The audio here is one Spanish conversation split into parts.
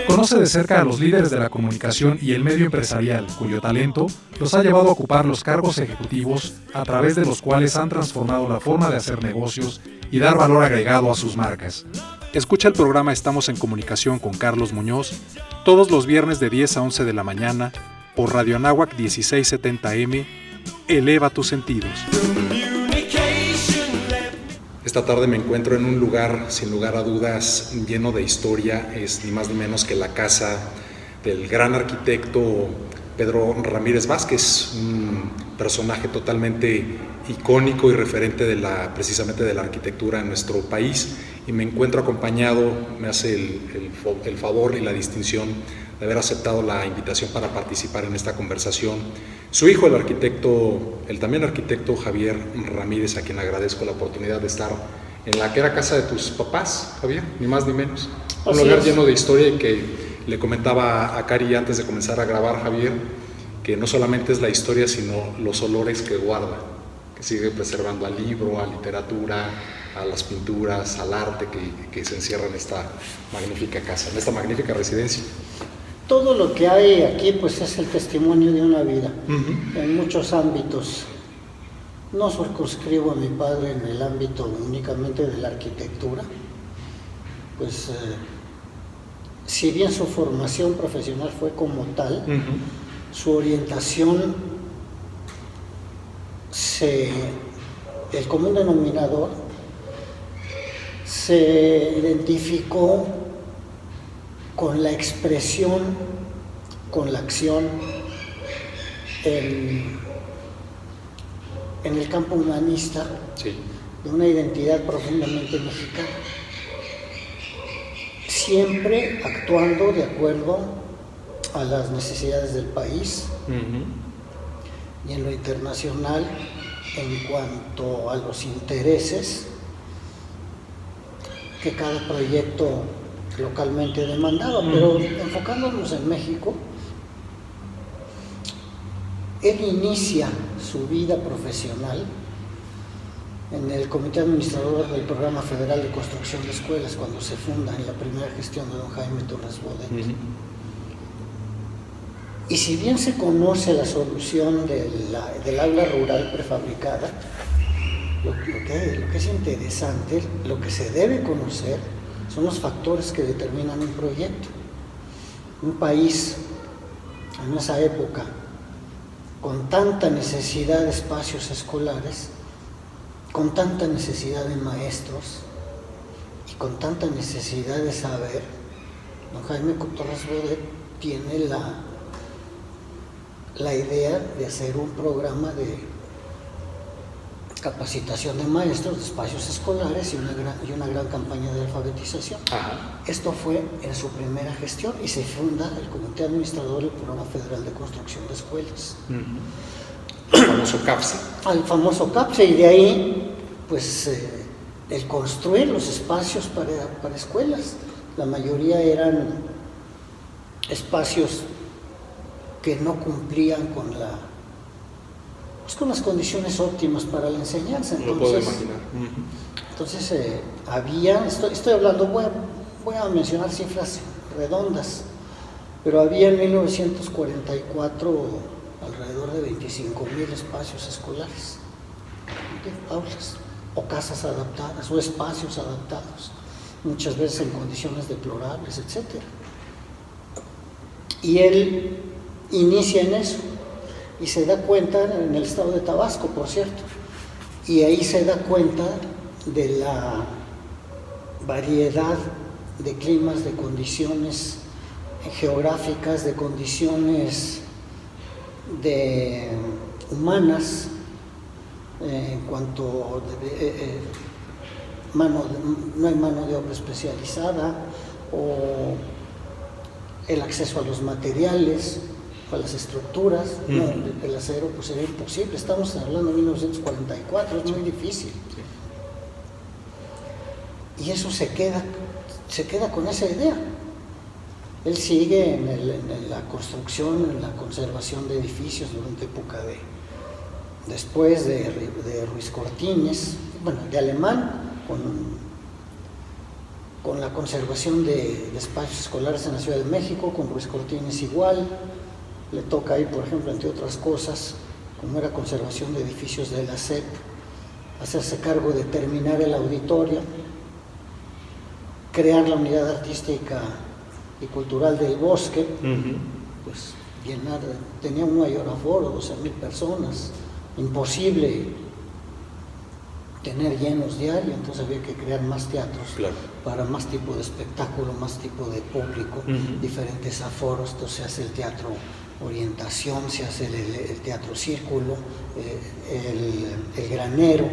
Conoce de cerca a los líderes de la comunicación y el medio empresarial, cuyo talento los ha llevado a ocupar los cargos ejecutivos a través de los cuales han transformado la forma de hacer negocios y dar valor agregado a sus marcas. Escucha el programa Estamos en Comunicación con Carlos Muñoz todos los viernes de 10 a 11 de la mañana por Radio Anáhuac 1670M. Eleva tus sentidos. Esta tarde me encuentro en un lugar, sin lugar a dudas, lleno de historia. Es ni más ni menos que la casa del gran arquitecto Pedro Ramírez Vázquez, un personaje totalmente icónico y referente precisamente de la arquitectura en nuestro país. Y me encuentro acompañado, me hace el favor y la distinción de haber aceptado la invitación para participar en esta conversación, su hijo, el también arquitecto Javier Ramírez, a quien agradezco la oportunidad de estar en la que era casa de tus papás, Javier, ni más ni menos. Un lugar lleno de historia, y que le comentaba a Cari antes de comenzar a grabar, Javier, que no solamente es la historia, sino los olores que guarda, que sigue preservando al libro, a literatura, a las pinturas, al arte que se encierra en esta magnífica casa, en esta magnífica residencia. Todo lo que hay aquí pues es el testimonio de una vida, en muchos ámbitos. No circunscribo a mi padre en el ámbito únicamente de la arquitectura, pues si bien su formación profesional fue como tal, su orientación, el común denominador, se identificó con la expresión, con la acción en el campo humanista, sí, de una identidad profundamente mexicana, siempre actuando de acuerdo a las necesidades del país y en lo internacional en cuanto a los intereses que cada proyecto localmente demandaba, pero enfocándonos en México, él inicia su vida profesional en el Comité Administrador del Programa Federal de Construcción de Escuelas, cuando se funda en la primera gestión de don Jaime Torres Bodet. Y si bien se conoce la solución del aula rural prefabricada, lo que es interesante, lo que se debe conocer, son los factores que determinan un proyecto. Un país en esa época, con tanta necesidad de espacios escolares, con tanta necesidad de maestros y con tanta necesidad de saber, don Jaime Torres Bodet tiene la idea de hacer un programa de capacitación de maestros, de espacios escolares y una gran campaña de alfabetización. Esto fue en su primera gestión y se funda el Comité Administrador del Programa Federal de Construcción de Escuelas. El famoso CAPSE. Al famoso CAPSE, y de ahí pues el construir los espacios para escuelas. La mayoría eran espacios que no cumplían con las condiciones óptimas para la enseñanza. Entonces, lo puedo imaginar. Entonces estoy hablando, voy a mencionar cifras redondas, pero había en 1944 alrededor de 25,000 espacios escolares, aulas o casas adaptadas o espacios adaptados, muchas veces en condiciones deplorables, etc. Y él inicia en eso y se da cuenta, en el estado de Tabasco, por cierto, y ahí se da cuenta de la variedad de climas, de condiciones geográficas, de condiciones humanas, en cuanto no hay mano de obra especializada, o el acceso a los materiales, a las estructuras. El acero pues era imposible, estamos hablando de 1944, es muy difícil. Y eso se queda con esa idea. Él sigue en la construcción, en la conservación de edificios durante época después de Ruiz Cortines, de Alemán, con la conservación de espacios escolares en la Ciudad de México, con Ruiz Cortines igual. Le toca ahí, por ejemplo, entre otras cosas, como era conservación de edificios de la SEP, hacerse cargo de terminar el auditorio, crear la unidad artística y cultural del bosque, pues llenar, tenía un mayor aforo, 12,000 personas, imposible tener llenos diarios, entonces había que crear más teatros, claro, para más tipo de espectáculo, más tipo de público, diferentes aforos. Entonces se hace el teatro orientación, se hace el teatro círculo, el granero,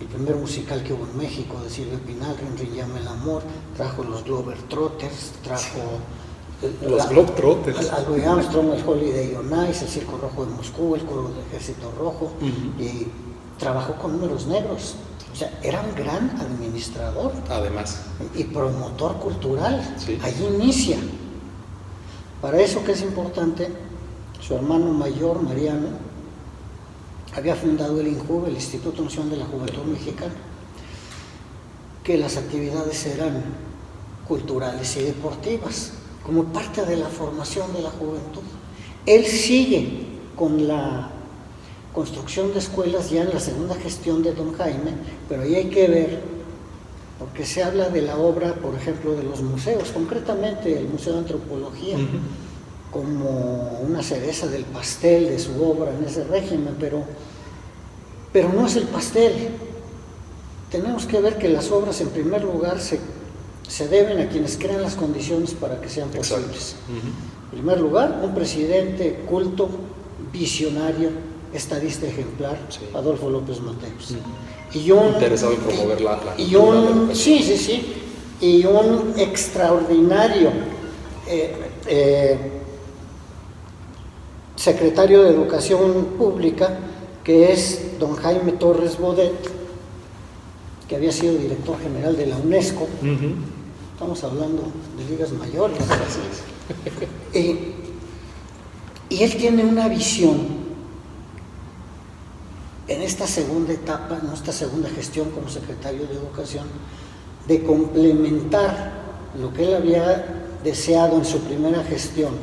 el primer musical que hubo en México de Silvia Pinal, Rin Rin Llama el Amor, trajo los Globetrotters, trajo los Globetrotters, a Louis Armstrong, el Holiday on Ice, el Circo Rojo de Moscú, el Coro del Ejército Rojo, y trabajó con números negros. O sea, era un gran administrador, además, y promotor cultural. Sí. Allí inicia. Para eso, que es importante, su hermano mayor, Mariano, había fundado el INJUVE, el Instituto Nacional de la Juventud Mexicana, que las actividades eran culturales y deportivas, como parte de la formación de la juventud. Él sigue con la construcción de escuelas ya en la segunda gestión de don Jaime, pero ahí hay que ver, porque se habla de la obra, por ejemplo, de los museos, concretamente el Museo de Antropología, como una cereza del pastel de su obra en ese régimen, pero no es el pastel. Tenemos que ver que las obras, en primer lugar, se deben a quienes crean las condiciones para que sean posibles. En primer lugar, un presidente culto, visionario, estadista ejemplar, sí, Adolfo López Mateos. Y interesado en promover la y un extraordinario secretario de Educación Pública, que es don Jaime Torres Bodet, que había sido director general de la UNESCO. Estamos hablando de ligas mayores. Y él tiene una visión en esta segunda etapa, en esta segunda gestión como secretario de Educación, de complementar lo que él había deseado en su primera gestión,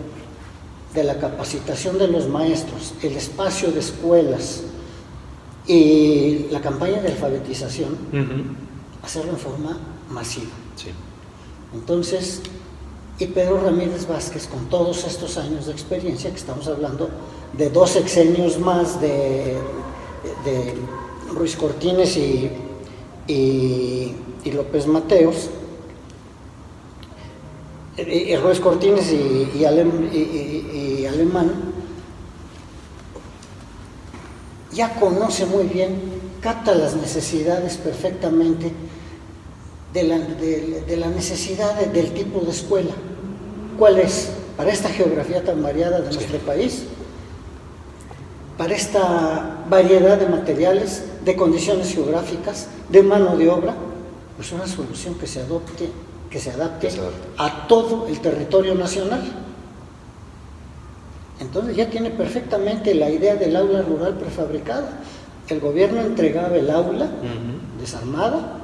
de la capacitación de los maestros, el espacio de escuelas y la campaña de alfabetización, hacerlo en forma masiva. Sí. Entonces, y Pedro Ramírez Vázquez, con todos estos años de experiencia, que estamos hablando de 2 sexenios más de Ruiz Cortines y López Mateos, Ruiz Cortines y Alemán, ya conoce muy bien, capta las necesidades perfectamente de la necesidad del tipo de escuela. ¿Cuál es? Para esta geografía tan variada de nuestro país, para esta variedad de materiales, de condiciones geográficas, de mano de obra, pues una solución que se adapte a todo el territorio nacional. Entonces ya tiene perfectamente la idea del aula rural prefabricada. El gobierno entregaba el aula desarmada,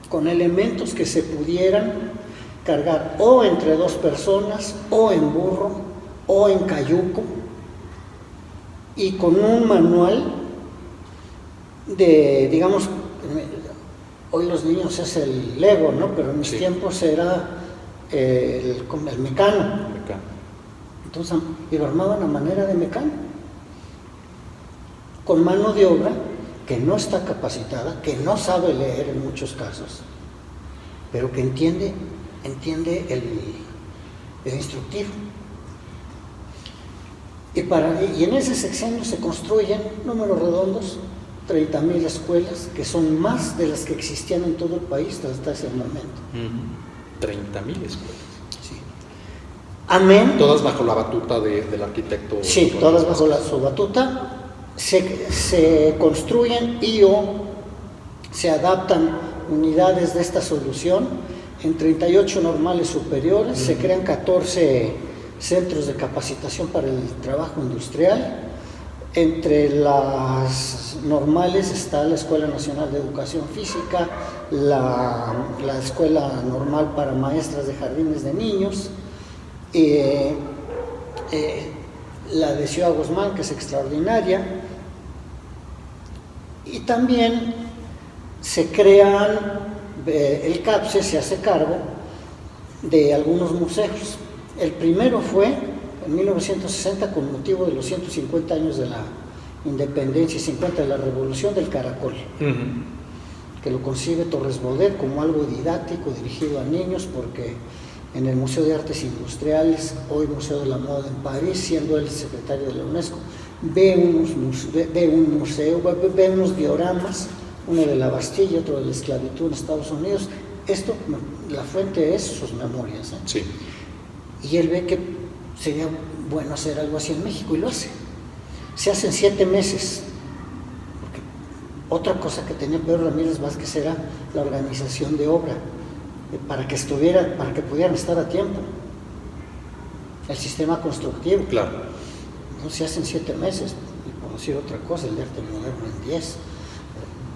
con elementos que se pudieran cargar o entre 2 personas, o en burro, o en cayuco, y con un manual de, digamos, hoy los niños es el Lego, ¿no? Pero en mis tiempos era el Mecano. Entonces, y lo armaban a manera de Mecano, con mano de obra que no está capacitada, que no sabe leer en muchos casos, pero que entiende el instructivo. Y en ese sexenio se construyen, números redondos, 30,000 escuelas, que son más de las que existían en todo el país hasta ese momento. 30,000 escuelas. Sí. Amén. Todas bajo la batuta del arquitecto. Sí, todas bajo su batuta. Se construyen o se adaptan unidades de esta solución en 38 normales superiores, se crean 14 centros de capacitación para el trabajo industrial, Entre las normales está la Escuela Nacional de Educación Física, la Escuela Normal para Maestras de Jardines de Niños, la de Ciudad Guzmán, que es extraordinaria, y también se crean, el CAPSE se hace cargo de algunos museos. El primero fue en 1960 con motivo de los 150 años de la independencia y 50 de la revolución del caracol, que lo concibe Torres Bodet como algo didáctico dirigido a niños, porque en el Museo de Artes Industriales, hoy Museo de la Moda en París, siendo él secretario de la UNESCO, ve unos dioramas, uno de la Bastilla, otro de la esclavitud en Estados Unidos. Esto, la fuente es sus memorias, Sí. Y él ve que sería bueno hacer algo así en México, y lo hace. Se hace en 7 meses. Porque otra cosa que tenía Pedro Ramírez Vázquez era la organización de obra, para que pudieran estar a tiempo. El sistema constructivo. Claro. No se hace en 7 meses, y por decir otra cosa, el de arte moderno en 10,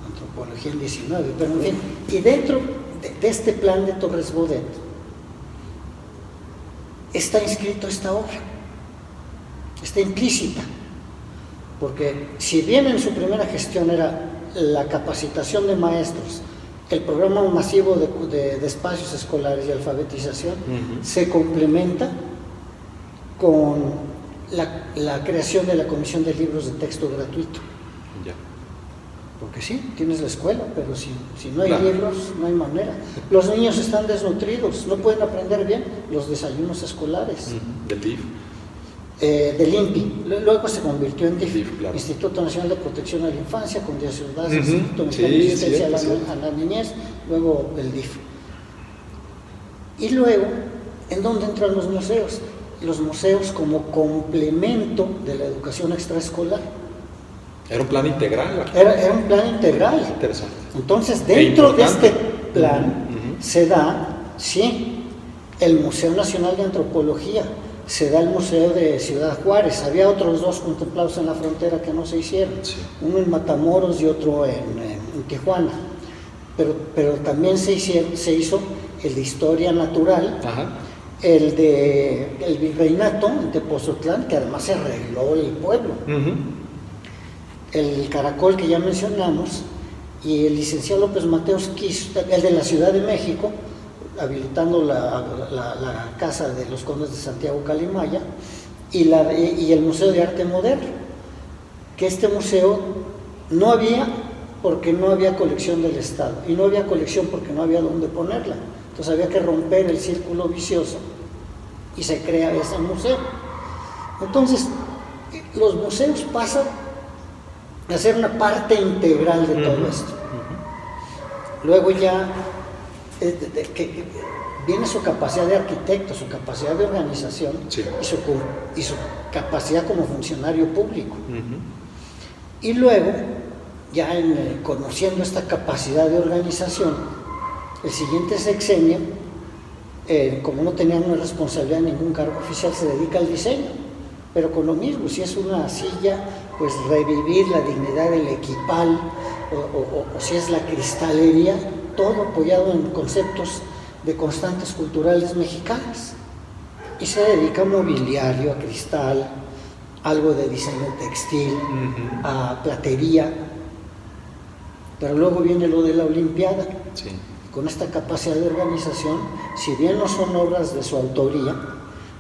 antropología en 19, pero en fin. Y dentro de este plan de Torres Bodet está inscrito esta obra, está implícita, porque si bien en su primera gestión era la capacitación de maestros, el programa masivo de espacios escolares y alfabetización, se complementa con la creación de la Comisión de Libros de Texto Gratuito. Ya. Porque sí, tienes la escuela, pero si no hay Claro. libros, no hay manera. Los niños están desnutridos, no pueden aprender bien. Los desayunos escolares. Del DIF. Del INPI, luego se convirtió en DIF, DIF, claro. Instituto Nacional de Protección a la Infancia, con 10 ciudades, Instituto Sí, Nacional de Asistencia cierto. a la Niñez, luego el DIF. Y luego, ¿en dónde entran los museos? Los museos como complemento de la educación extraescolar. Era un plan integral. Era un plan integral. Interesante. Entonces, dentro de este importante. plan se da, sí, el Museo Nacional de Antropología, se da el Museo de Ciudad Juárez. Había otros 2 contemplados en la frontera que no se hicieron, Sí. uno en Matamoros y otro en Tijuana, pero también se hizo el de Historia Natural, Ajá. el de el Virreinato en Tepozotlán, que además se arregló el pueblo, el Caracol que ya mencionamos, y el licenciado López Mateos quiso, el de la Ciudad de México, habilitando la casa de los condes de Santiago Calimaya, y el Museo de Arte Moderno, que este museo no había porque no había colección del Estado, y no había colección porque no había dónde ponerla. Entonces había que romper el círculo vicioso y se crea ese museo. Entonces, los museos pasan a ser una parte integral de todo esto. Luego ya que viene su capacidad de arquitecto, su capacidad de organización, Sí. y su capacidad como funcionario público. Y luego, ya conociendo esta capacidad de organización, el siguiente sexenio, como no tenía una responsabilidad en ningún cargo oficial, se dedica al diseño, pero con lo mismo, si es una silla, pues revivir la dignidad del equipal, o si es la cristalería, todo apoyado en conceptos de constantes culturales mexicanas. Y se dedica a mobiliario, a cristal, algo de diseño textil, a platería. Pero luego viene lo de la Olimpiada. Sí. Con esta capacidad de organización, si bien no son obras de su autoría,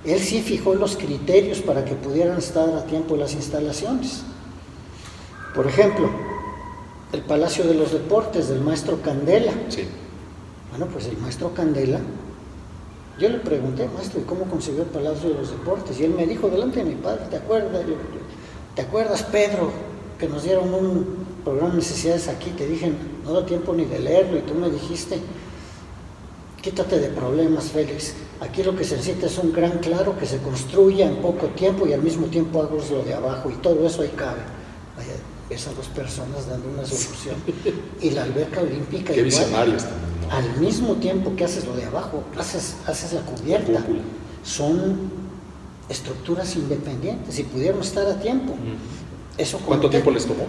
él sí fijó los criterios para que pudieran estar a tiempo las instalaciones. Por ejemplo, el Palacio de los Deportes del maestro Candela. Sí. Bueno, pues el maestro Candela, yo le pregunté, maestro, ¿y cómo concibió el Palacio de los Deportes? Y él me dijo, delante de mi padre, ¿te acuerdas, Pedro, que nos dieron un programa de necesidades aquí? Te dije, no da tiempo ni de leerlo, y tú me dijiste, quítate de problemas, Félix. Aquí lo que se necesita es un gran claro que se construya en poco tiempo y al mismo tiempo hagas lo de abajo, y todo eso ahí cabe. Vaya, esas 2 personas dando una solución. Y la alberca olímpica Qué igual. visionarios también, ¿no? Al mismo tiempo que haces lo de abajo, haces la cubierta. La cúpula. Son estructuras independientes y pudieron estar a tiempo. Eso ¿Cuánto tiempo les tomó?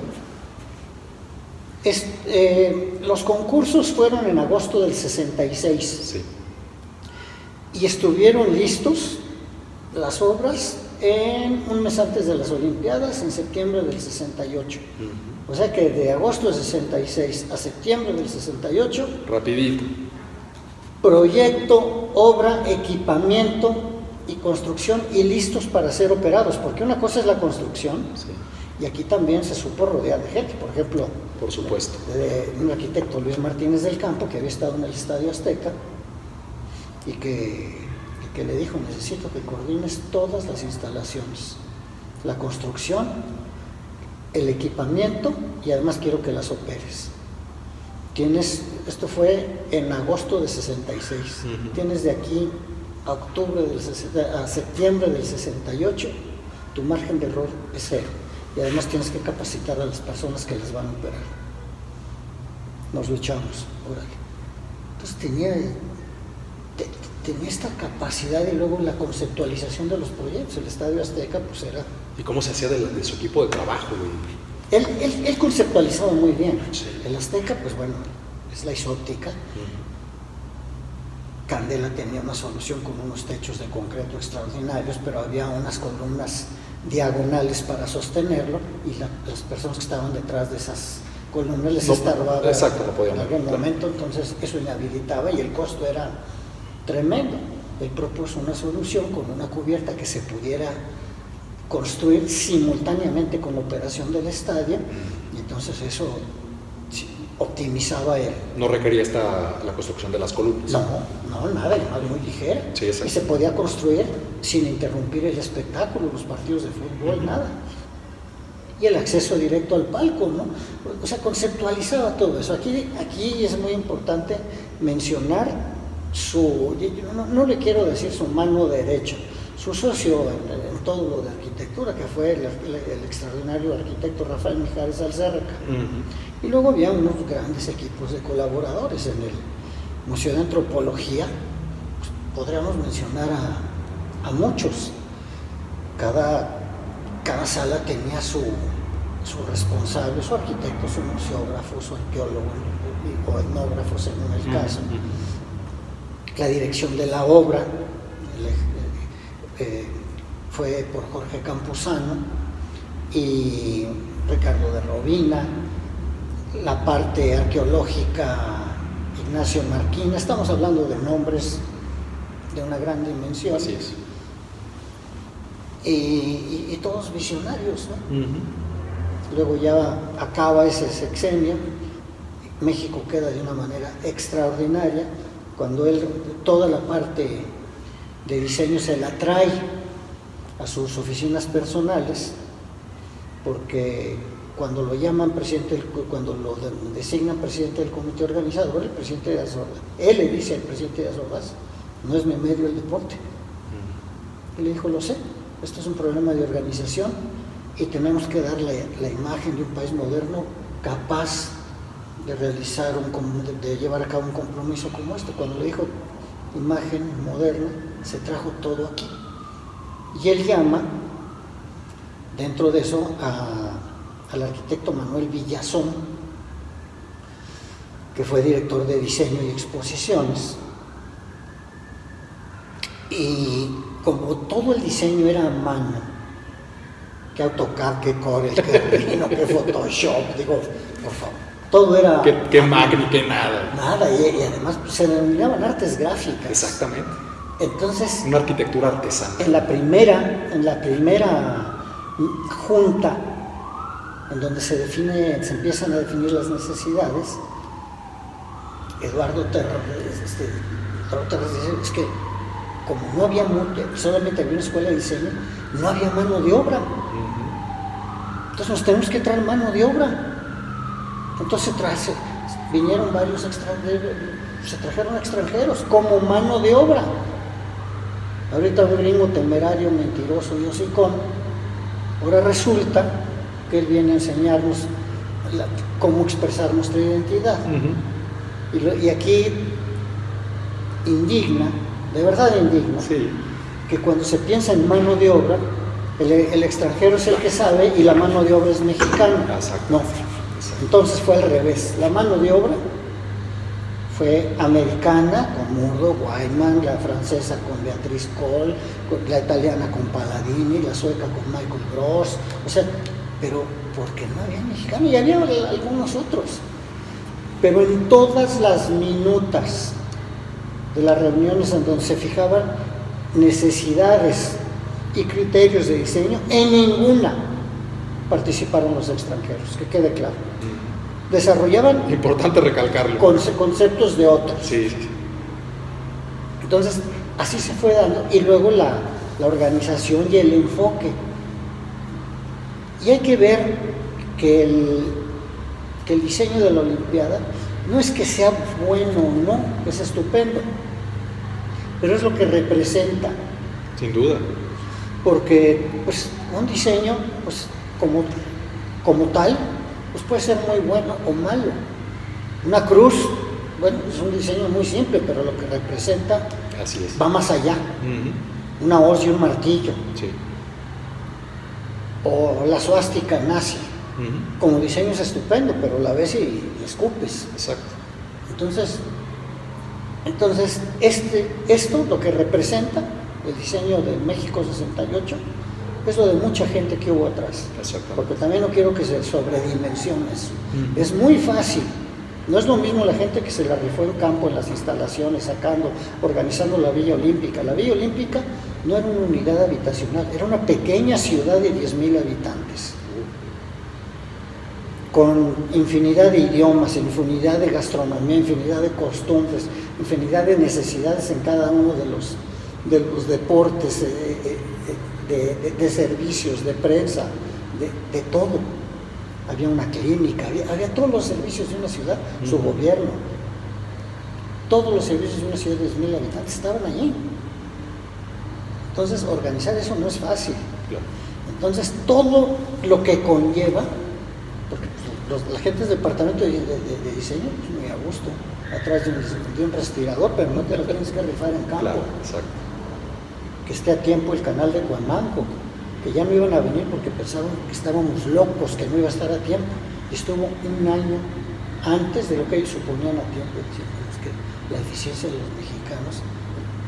Los concursos fueron en agosto del 66. Sí. Y estuvieron listos las obras en un mes antes de las Olimpiadas, en septiembre del 68. O sea que de agosto del 66 a septiembre del 68, rapidito. Proyecto, obra, equipamiento y construcción, y listos para ser operados, porque una cosa es la construcción, sí, y aquí también se supo rodear de gente. Por ejemplo, por supuesto, de un arquitecto, Luis Martínez del Campo, que había estado en el Estadio Azteca y que le dijo: necesito que coordines todas las instalaciones, la construcción, el equipamiento, y además quiero que las operes. Esto fue en agosto de 66, tienes de aquí a septiembre del 68, tu margen de error es cero, y además tienes que capacitar a las personas que las van a operar. Nos luchamos, órale. Entonces tenía esta capacidad, y luego la conceptualización de los proyectos. El Estadio Azteca pues era... ¿Y cómo se hacía de su equipo de trabajo, güey? Él conceptualizaba muy bien. Sí. El Azteca, pues bueno, es la isóptica. Candela tenía una solución con unos techos de concreto extraordinarios, pero había unas columnas diagonales para sostenerlo, y las personas que estaban detrás de esas columnas les estorbaba. Exacto, no podían. En algún momento, entonces eso inhabilitaba, y el costo era tremendo. Él propuso una solución con una cubierta que se pudiera construir simultáneamente con la operación del estadio, y entonces eso optimizaba él. No requería la construcción de las columnas. No, nada, era muy ligera. Sí, y se podía construir sin interrumpir el espectáculo, los partidos de fútbol, nada. Y el acceso directo al palco, ¿no? O sea, conceptualizaba todo eso. Aquí es muy importante mencionar no le quiero decir su mano derecha, su socio en todo lo de arquitectura, que fue el extraordinario arquitecto Rafael Mijares Alzárraga. Y luego había unos grandes equipos de colaboradores en el Museo de Antropología. Pues, podríamos mencionar a muchos. Cada sala tenía su responsable, su arquitecto, su museógrafo, su arqueólogo o etnógrafo según el caso. La dirección de la obra fue por Jorge Campuzano y Ricardo de Robina. La parte arqueológica, Ignacio Marquina. Estamos hablando de nombres de una gran dimensión. Así es. Y todos visionarios, ¿no? Luego ya acaba ese sexenio, México queda de una manera extraordinaria, cuando toda la parte de diseño se la trae a sus oficinas personales, porque cuando lo llaman presidente, cuando lo designan presidente del comité organizador, el presidente de Azordas, él le dice al presidente de Azordas: no es mi medio el deporte. Y le dijo: lo sé, esto es un problema de organización y tenemos que dar la imagen de un país moderno capaz de de llevar a cabo un compromiso como este. Cuando le dijo imagen moderna, se trajo todo aquí. Y él llama, dentro de eso, al arquitecto Manuel Villazón, que fue director de diseño y exposiciones. Y como todo el diseño era a mano, que AutoCAD, que Corel, que Rhino, que Photoshop, digo, por favor, todo era... Que Magni, que nada. Nada, y además se denominaban artes gráficas. Exactamente. Entonces... una arquitectura artesana. En la primera junta, en donde se empiezan a definir las necesidades, Eduardo Terra dice: es que como no había solamente había una escuela de diseño, no había mano de obra. Entonces nos tenemos que traer mano de obra. Entonces vinieron varios se trajeron extranjeros como mano de obra. Ahorita un gringo temerario, mentiroso y hocicón. Ahora resulta que él viene a enseñarnos cómo expresar nuestra identidad. Y aquí indigna, de verdad indigna, sí, que cuando se piensa en mano de obra, El extranjero es el que sabe y la mano de obra es mexicana. Exacto. No. Entonces fue al revés. La mano de obra fue americana con Murdo, Wyman, la francesa con Beatriz Coll, la italiana con Palladini, la sueca con Michael Gross. O sea, pero porque no había mexicano y había algunos otros. Pero en todas las minutas de las reuniones en donde se fijaban necesidades y criterios de diseño, en ninguna participaron los extranjeros, que quede claro. Desarrollaban Importante recalcarlo. conceptos de otros. Sí, sí, sí. Entonces, así se fue dando. Y luego la organización y el enfoque. Y hay que ver que el diseño de la Olimpiada no es que sea bueno o no, es estupendo, pero es lo que representa. Sin duda. Porque pues, un diseño pues, como tal pues, puede ser muy bueno o malo. Una cruz, bueno, es un diseño muy simple, pero lo que representa Así es. va más allá. Uh-huh. Una hoz y un martillo. Sí. O la suástica nazi. Uh-huh. Como diseño es estupendo, pero la ves y escupes. Exacto. Entonces esto lo que representa el diseño de México 68 es lo de mucha gente que hubo atrás. Porque también no quiero que se sobredimensione eso. Uh-huh. Es muy fácil. No es lo mismo la gente que se la rifó en campo en las instalaciones, organizando la Villa Olímpica. La Villa Olímpica no era una unidad habitacional, era una pequeña ciudad de 10,000 habitantes. Con infinidad de idiomas, infinidad de gastronomía, infinidad de costumbres, infinidad de necesidades en cada uno de los deportes, de servicios, de prensa, de todo. Había una clínica, había todos los servicios de una ciudad, su gobierno. Todos los servicios de una ciudad de 10,000 habitantes estaban allí. Entonces, organizar eso no es fácil. Claro. Entonces, todo lo que conlleva, porque la gente del departamento de diseño, pues muy a gusto, atrás de un respirador, pero no te lo tienes que rifar en campo. Claro, exacto. Que esté a tiempo el canal de Cuamanco, que ya no iban a venir porque pensaban que estábamos locos, que no iba a estar a tiempo. Y estuvo un año antes de lo que ellos suponían a tiempo. Decíamos que la eficiencia de los mexicanos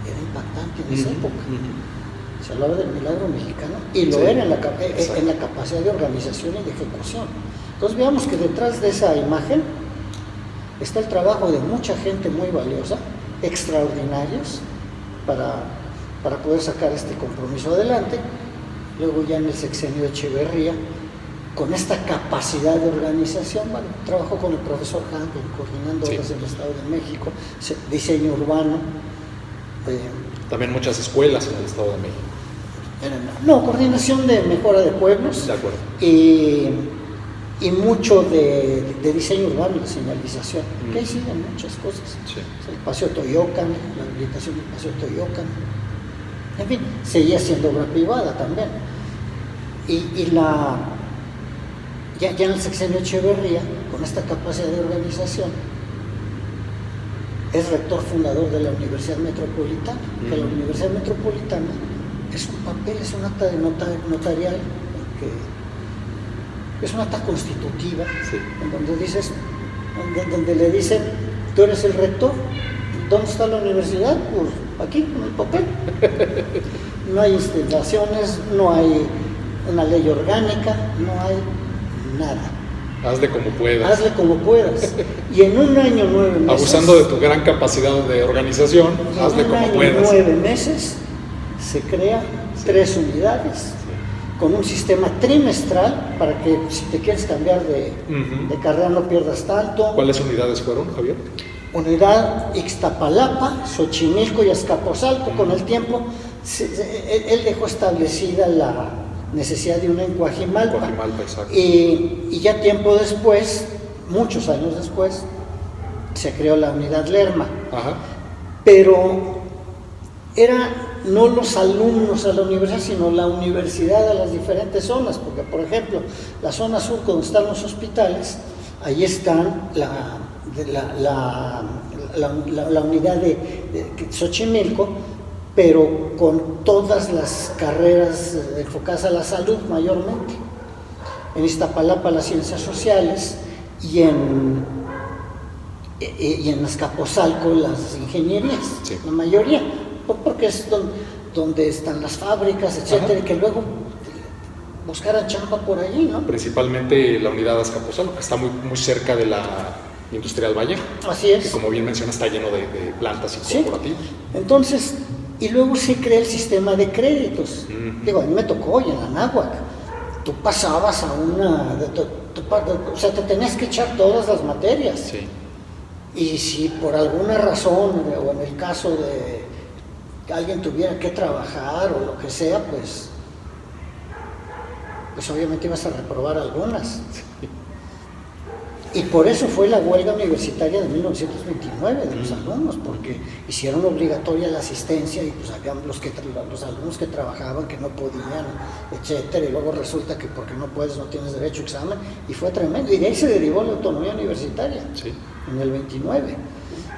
era impactante en esa época. Se hablaba del milagro mexicano y lo era en la capacidad de organización y de ejecución. Entonces veamos que detrás de esa imagen está el trabajo de mucha gente muy valiosa, extraordinarios, para poder sacar este compromiso adelante. Luego ya en el sexenio de Echeverría, con esta capacidad de organización, bueno, trabajó con el profesor Hankel, coordinando obras del Estado de México, diseño urbano. También muchas escuelas en el Estado de México. No, coordinación de mejora de pueblos. De acuerdo. Y mucho de diseño urbano y de señalización. Que ahí siguen muchas cosas. Sí. El Paseo Toyocan, la habilitación del Paseo Toyocan. En fin, seguía siendo obra privada también. Ya en el sexenio Echeverría, con esta capacidad de organización, es rector fundador de la Universidad Metropolitana, que la Universidad Metropolitana es un papel, es un acta de notarial, que es un acta constitutiva, en donde le dicen, tú eres el rector, ¿dónde está la universidad? Pues aquí, en el papel. No hay instalaciones, no hay una ley orgánica, no hay nada. Hazle como puedas. Hazle como puedas. Y en un año 9 meses... Abusando de tu gran capacidad de organización, hazle como puedas. En un año 9 meses se crean 3 unidades con un sistema trimestral para que si te quieres cambiar de carrera no pierdas tanto. ¿Cuáles unidades fueron, Javier? Unidad Ixtapalapa, Xochimilco y Azcapotzalco. Con el tiempo él dejó establecida la necesidad de una en Coajimalpa. Exacto. Y ya tiempo después, muchos años después, se creó la unidad Lerma. Ajá. Pero era no los alumnos a la universidad, sino la universidad a las diferentes zonas, porque por ejemplo, la zona sur donde están los hospitales, ahí están la unidad de Xochimilco, pero con todas las carreras enfocadas a la salud mayormente. En Iztapalapa las ciencias sociales y en Azcapotzalco las ingenierías, sí, la mayoría, porque es donde están las fábricas, etcétera, y que luego buscaran chamba por allí, ¿no? Principalmente la unidad de Azcapotzalco, que está muy cerca de la Industrial Valle. Así es. Que, como bien menciona, está lleno de plantas y corporativos. Sí. Entonces, y luego se crea el sistema de créditos. Digo, a mí me tocó hoy en la Náhuac. Tú pasabas a o sea, te tenías que echar todas las materias. Sí. Y si por alguna razón, o en el caso de que alguien tuviera que trabajar o lo que sea, pues obviamente ibas a reprobar algunas. Sí. Y por eso fue la huelga universitaria de 1929 de los alumnos, porque hicieron obligatoria la asistencia y pues había los alumnos que trabajaban que no podían, etcétera, y luego resulta que porque no puedes no tienes derecho a examen, y fue tremendo, y de ahí se derivó la autonomía universitaria, sí, en el 29.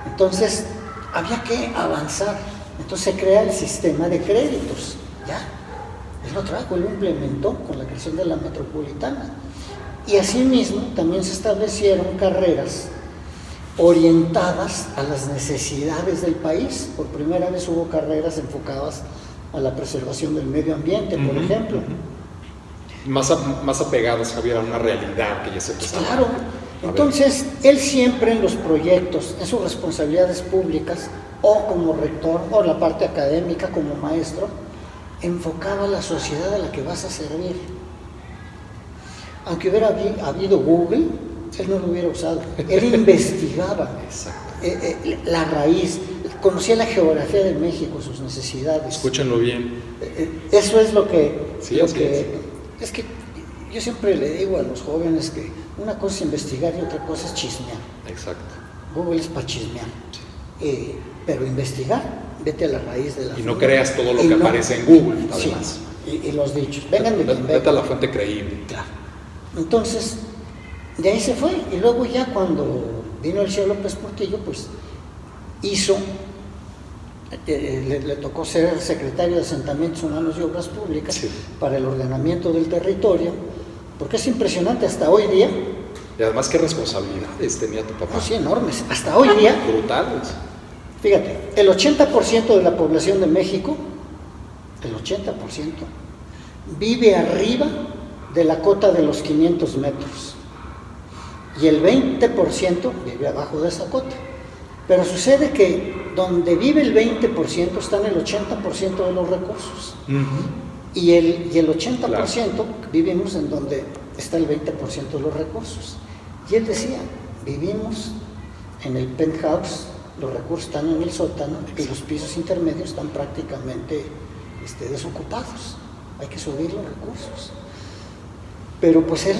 Entonces había que avanzar, entonces se crea el sistema de créditos, ya, él lo trajo, él lo implementó con la creación de la metropolitana. Y asimismo también se establecieron carreras orientadas a las necesidades del país. Por primera vez hubo carreras enfocadas a la preservación del medio ambiente, por ejemplo. Más apegadas, Javier, a una realidad que ya se presenta. Claro. Entonces, él siempre en los proyectos, en sus responsabilidades públicas, o como rector, o la parte académica como maestro, enfocaba a la sociedad a la que vas a servir. Aunque hubiera habido Google, él no lo hubiera usado. Él investigaba la raíz, conocía la geografía de México, sus necesidades. Escúchenlo bien. Eso es lo que... Sí, es que yo siempre le digo a los jóvenes que una cosa es investigar y otra cosa es chismear. Exacto. Google es para chismear. Sí. Pero investigar, vete a la raíz de la... Y no creas todo lo que aparece en Google, además. Sí, y los dichos. Vengan de quien vengan. Vete a la fuente creíble. Claro. Entonces, de ahí se fue, y luego ya cuando vino el señor López Portillo, pues hizo, le tocó ser secretario de Asentamientos Humanos y Obras Públicas, sí, para el ordenamiento del territorio, porque es impresionante hasta hoy día. Y además, ¿qué responsabilidades tenía tu papá? No, sí, enormes, hasta hoy día. Brutales. Fíjate, el 80% de la población de México, el 80%, vive arriba de la cota de los 500 metros, y el 20% vive abajo de esa cota. Pero sucede que donde vive el 20% están el 80% de los recursos, y el 80% claro, vivimos en donde está el 20% de los recursos. Y él decía, vivimos en el penthouse, los recursos están en el sótano y los pisos intermedios están prácticamente desocupados, hay que subir los recursos. Pero pues él...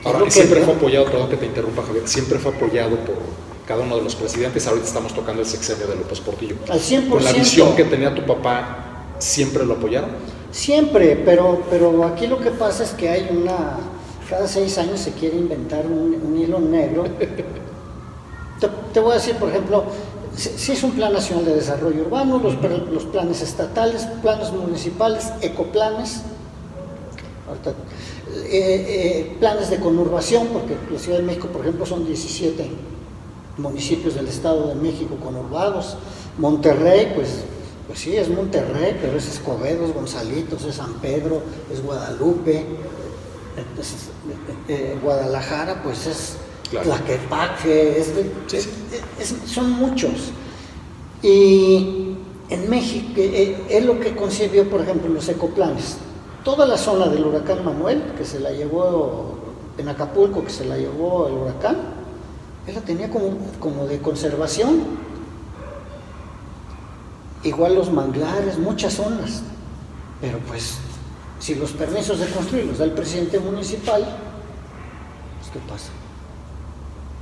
Ahora, siempre fue apoyado, perdón que te interrumpa, Javier, siempre fue apoyado por cada uno de los presidentes. Ahorita estamos tocando el sexenio de López Portillo. Al 100%. Con la visión que tenía tu papá, ¿siempre lo apoyaron? Siempre, pero aquí lo que pasa es que hay cada 6 años se quiere inventar un hilo negro. Te voy a decir, por ejemplo, si es un plan nacional de desarrollo urbano, los planes estatales, planes municipales, ecoplanes, planes de conurbación, porque la Ciudad de México, por ejemplo, son 17 municipios del Estado de México conurbados. Monterrey, pues sí, es Monterrey, pero es Escobedo, es Gonzalitos, es San Pedro, es Guadalupe. Guadalajara, pues es Tlaquepaque, son muchos. Y en México, es lo que concibió, por ejemplo, los ecoplanes. Toda la zona del huracán Manuel, que se la llevó en Acapulco, que se la llevó el huracán, él la tenía como de conservación. Igual los manglares, muchas zonas. Pero pues, si los permisos de construir los da el presidente municipal, pues ¿qué pasa?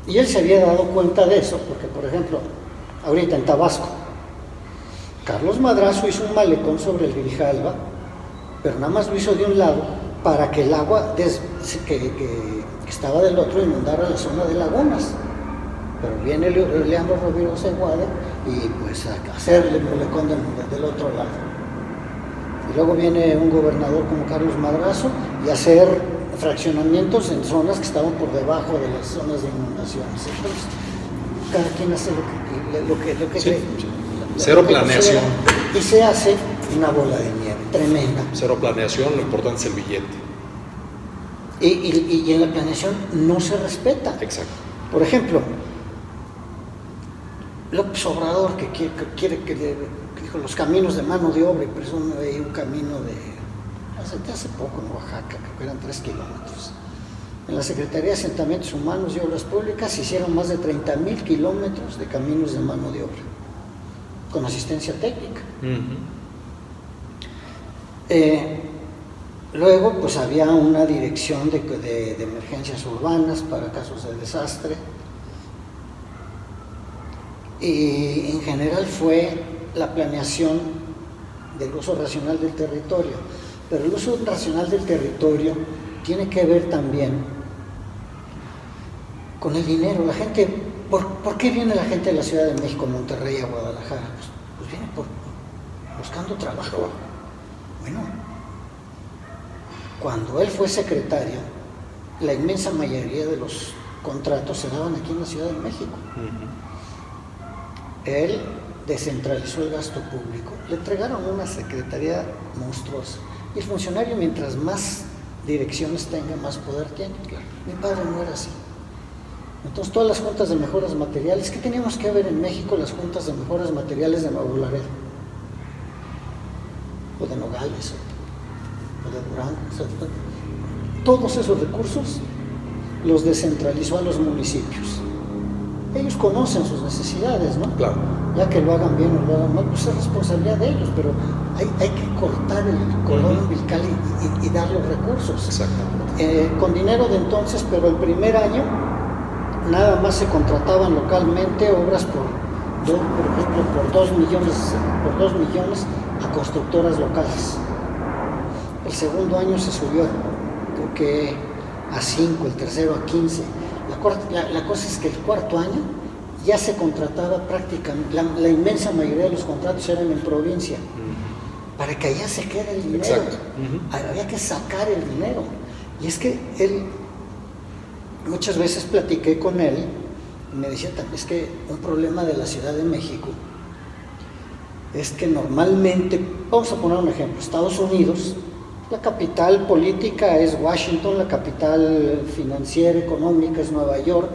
Y él se había dado cuenta de eso, porque por ejemplo, ahorita en Tabasco, Carlos Madrazo hizo un malecón sobre el Grijalva, pero nada más lo hizo de un lado para que el agua que estaba del otro inundara la zona de lagunas. Pero viene Leandro Rovira Seguade y pues a hacerle molecón del otro lado. Y luego viene un gobernador como Carlos Madrazo y hacer fraccionamientos en zonas que estaban por debajo de las zonas de inundaciones. Entonces, cada quien hace lo que sí, cree. Sí. Cero planeación. Y se hace una bola de nieve tremenda. Cero planeación, lo importante es el billete. Y en la planeación no se respeta. Exacto. Por ejemplo, López Obrador, que quiere que dijo los caminos de mano de obra, y presume ahí un camino hace poco en Oaxaca, creo que eran 3 kilómetros. En la Secretaría de Asentamientos Humanos y Obras Públicas hicieron más de 30,000 kilómetros de caminos de mano de obra, con asistencia técnica. Luego, pues había una dirección de emergencias urbanas para casos de desastre. Y en general fue la planeación del uso racional del territorio. Pero el uso racional del territorio tiene que ver también con el dinero. La gente, ¿por qué viene la gente de la Ciudad de México, Monterrey, a Guadalajara? Pues viene buscando trabajo. Bueno, cuando él fue secretario, la inmensa mayoría de los contratos se daban aquí en la Ciudad de México. Él descentralizó el gasto público, le entregaron una secretaría monstruosa. Y el funcionario, mientras más direcciones tenga, más poder tiene. Claro. Mi padre no era así. Entonces, todas las juntas de mejoras materiales, ¿qué teníamos que ver en México las juntas de mejoras materiales de Nuevo Laredo? O de Nogales, o de Durango. O sea, todos esos recursos los descentralizó a los municipios. Ellos conocen sus necesidades, ¿no? Claro. Ya que lo hagan bien o lo hagan mal, pues es responsabilidad de ellos, pero hay que cortar el cordón umbilical y dar los recursos. Exactamente. Con dinero de entonces, pero el primer año nada más se contrataban localmente obras por ejemplo, por 2 millones a constructoras locales. El segundo año se subió, creo que a 5, el tercero a 15. La cosa es que el cuarto año ya se contrataba prácticamente, la inmensa mayoría de los contratos eran en provincia, para que allá se quede el dinero. Exacto. Había que sacar el dinero. Y es que él, muchas veces platiqué con él, y me decía también, es que un problema de la Ciudad de México es que normalmente, vamos a poner un ejemplo, Estados Unidos, la capital política es Washington, la capital financiera, económica es Nueva York,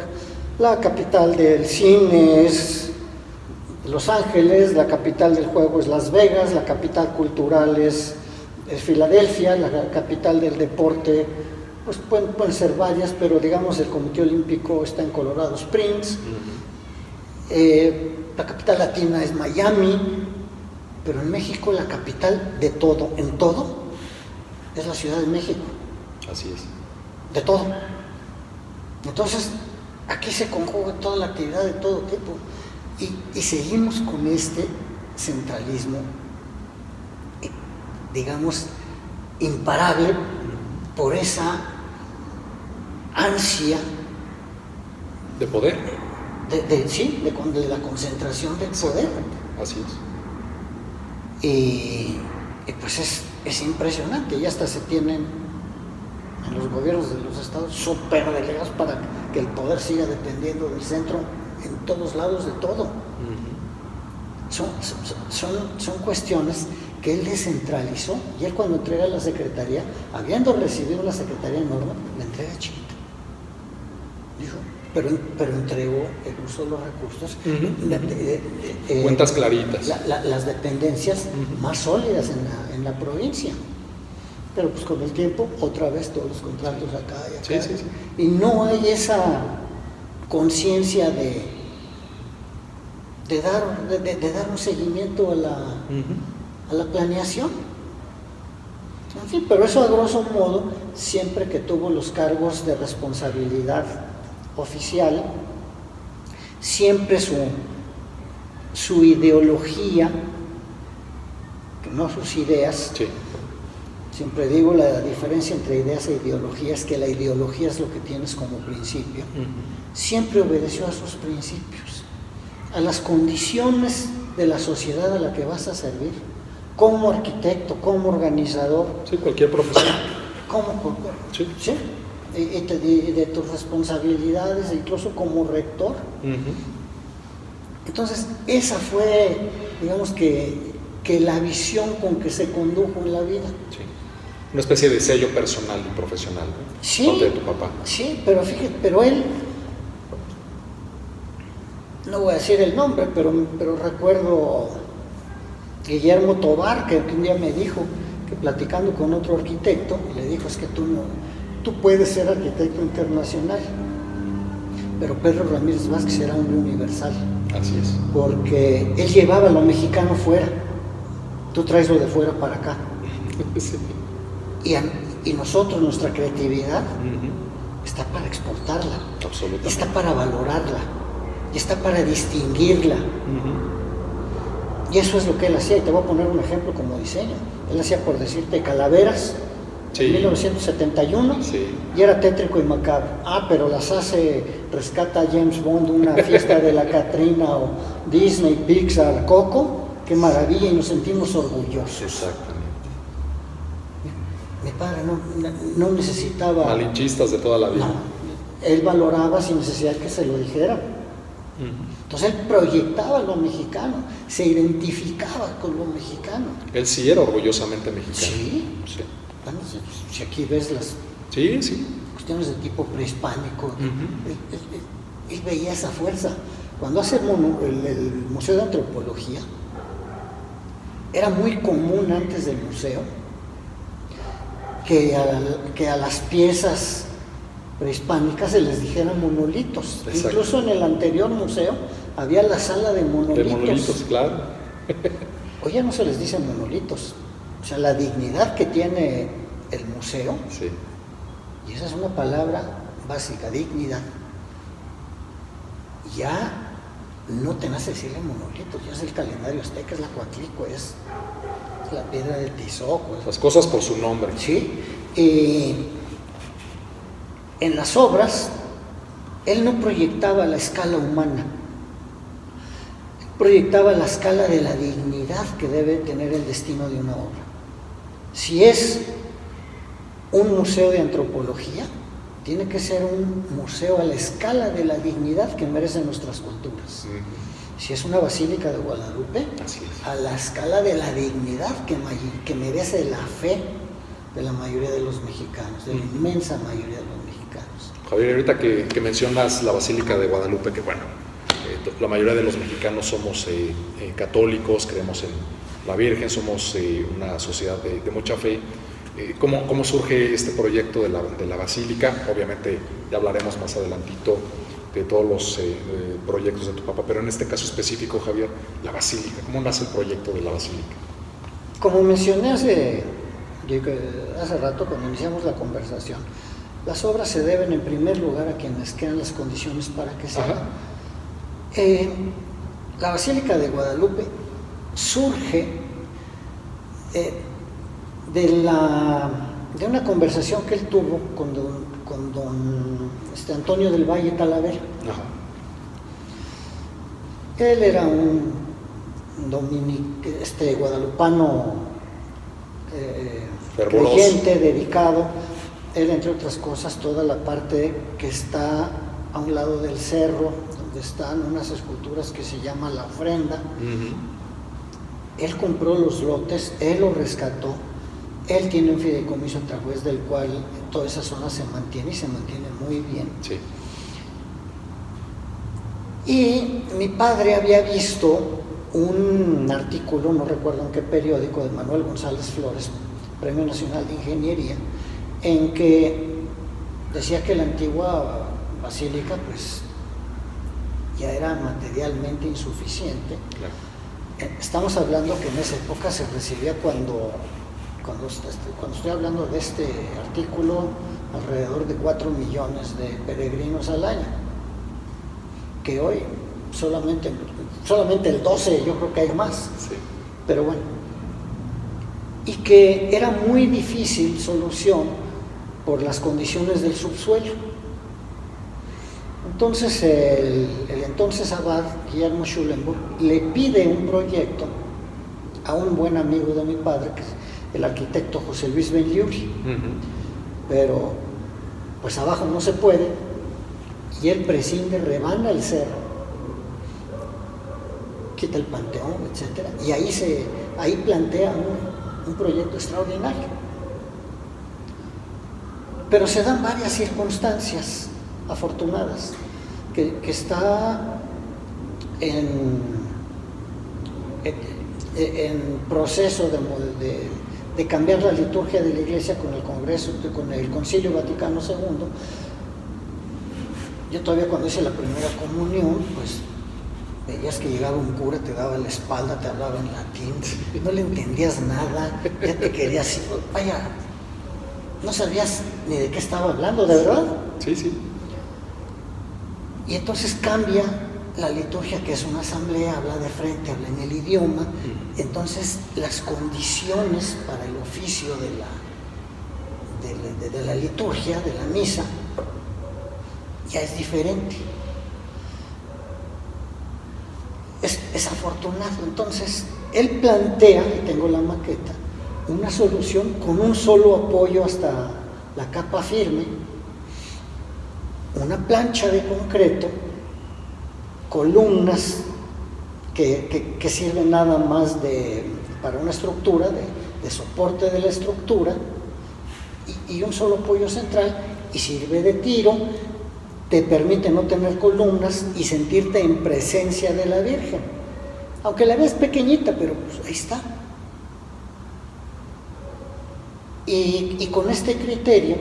la capital del cine es Los Ángeles, la capital del juego es Las Vegas, la capital cultural es Filadelfia, la capital del deporte, pues pueden ser varias, pero digamos el Comité Olímpico está en Colorado Springs, la capital latina es Miami, pero en México la capital de todo, en todo, es la Ciudad de México. Así es. De todo. Entonces, aquí se conjuga toda la actividad de todo tipo. Y seguimos con este centralismo, digamos, imparable por esa ansia de poder. De la concentración del poder. Así es. Y pues es impresionante, y hasta se tienen en los gobiernos de los estados superdelegados para que el poder siga dependiendo del centro en todos lados de todo. Son cuestiones que él descentralizó, y él cuando entrega la secretaría, habiendo recibido una secretaría enorme, la entrega chiquita. Dijo, pero entregó el uso de los recursos, cuentas claritas, las dependencias más sólidas en la provincia. Pero pues con el tiempo, otra vez todos los contratos acá y acá. Sí. Y no hay esa conciencia de dar un seguimiento a la planeación. En fin, pero eso a grosso modo, siempre que tuvo los cargos de responsabilidad oficial, siempre su ideología, no sus ideas. Sí. Siempre digo, la diferencia entre ideas e ideología es que la ideología es lo que tienes como principio. Siempre obedeció a sus principios. a las condiciones de la sociedad a la que vas a servir, como arquitecto, como organizador. Sí, cualquier profesión. Sí. ¿Sí? Y de tus responsabilidades, incluso como rector. Entonces, esa fue, digamos que la visión con que se condujo en la vida. Sí. Una especie de sello personal y profesional, ¿no? Sí, parte de tu papá. Sí, pero fíjate, pero él, no voy a decir el nombre, pero recuerdo Guillermo Tovar, que un día me dijo que platicando con otro arquitecto, le dijo, es que tú puedes ser arquitecto internacional, pero Pedro Ramírez Vázquez era hombre universal. Así es. Porque él llevaba lo mexicano fuera, tú traes lo de fuera para acá. Sí. Y nosotros, nuestra creatividad, está para exportarla, absolutamente, está para valorarla, y está para distinguirla. Y eso es lo que él hacía, y te voy a poner un ejemplo como diseño. Él hacía, por decirte, calaveras, sí, en 1971, sí, y era tétrico y macabro. Pero las rescata James Bond, una fiesta de la Catrina, o Disney, Pixar, Coco, qué maravilla, y nos sentimos orgullosos. Exactamente. Mi padre no necesitaba... Malinchistas de toda la vida. No, él valoraba sin necesidad que se lo dijera. Entonces él proyectaba lo mexicano, se identificaba con lo mexicano. Él sí era orgullosamente mexicano. Sí. Bueno, si aquí ves las cuestiones de tipo prehispánico, él veía esa fuerza. Cuando hace el Museo de Antropología, era muy común antes del museo que a las piezas prehispánicas se les dijeran monolitos. Exacto. Incluso en el anterior museo había la sala de monolitos. De monolitos, claro. Hoy ya no se les dice monolitos. O sea, la dignidad que tiene el museo, sí, y esa es una palabra básica, dignidad, ya no te nace decirle monolitos, ya es el calendario azteca, es la Coatlicue, es la piedra de Tizoc. Las cosas por su nombre. Sí, en las obras, él no proyectaba la escala humana, proyectaba la escala de la dignidad que debe tener el destino de una obra. Si es un museo de antropología, tiene que ser un museo a la escala de la dignidad que merecen nuestras culturas. Si es una basílica de Guadalupe, a la escala de la dignidad que merece la fe de la mayoría de los mexicanos, de la inmensa mayoría de los mexicanos. Javier, ahorita que mencionas la Basílica de Guadalupe, que bueno, la mayoría de los mexicanos somos católicos, creemos en la Virgen, somos una sociedad de mucha fe. ¿Cómo surge este proyecto de la Basílica? Obviamente ya hablaremos más adelantito de todos los proyectos de tu papá, pero en este caso específico, Javier, la Basílica, ¿cómo nace el proyecto de la Basílica? Como mencioné hace rato cuando iniciamos la conversación, las obras se deben en primer lugar a quienes crean las condiciones para que se hagan. La Basílica de Guadalupe surge de una conversación que él tuvo con don Antonio del Valle Talavera. Él era un guadalupano creyente, dedicado. Él, entre otras cosas, toda la parte que está a un lado del cerro, donde están unas esculturas que se llama La Ofrenda. Él compró los lotes, él los rescató, él tiene un fideicomiso a través del cual toda esa zona se mantiene y se mantiene muy bien. Sí. Y mi padre había visto un artículo, no recuerdo en qué periódico, de Manuel González Flores, Premio Nacional de Ingeniería, en que decía que la antigua basílica pues ya era materialmente insuficiente. Claro. Estamos hablando que en esa época se recibía, cuando estoy hablando de este artículo, alrededor de 4 millones de peregrinos al año, que hoy solamente el 12, yo creo que hay más. Sí. Pero bueno, y que era muy difícil solución por las condiciones del subsuelo. Entonces el entonces abad Guillermo Schulenburg le pide un proyecto a un buen amigo de mi padre, que es el arquitecto José Luis Benliuri, pero pues abajo no se puede, y él prescinde, rebana el cerro, quita el panteón, etcétera, y ahí plantea un proyecto extraordinario. Pero se dan varias circunstancias afortunadas, que está en proceso de cambiar la liturgia de la Iglesia con el Concilio Vaticano II. Yo todavía cuando hice la primera comunión, pues veías que llegaba un cura, te daba la espalda, te hablaba en latín, no le entendías nada, ya te querías ir, vaya, no sabías ni de qué estaba hablando, ¿de verdad? Sí, sí. Y entonces cambia la liturgia, que es una asamblea, habla de frente, habla en el idioma, entonces las condiciones para el oficio de la liturgia, de la misa, ya es diferente. Es afortunado. Entonces él plantea, y tengo la maqueta, una solución con un solo apoyo hasta la capa firme, una plancha de concreto, columnas que sirven nada más para una estructura, de soporte de la estructura, y un solo apoyo central, y sirve de tiro, te permite no tener columnas y sentirte en presencia de la Virgen, aunque la veas pequeñita, pero pues ahí está. Y con este criterio,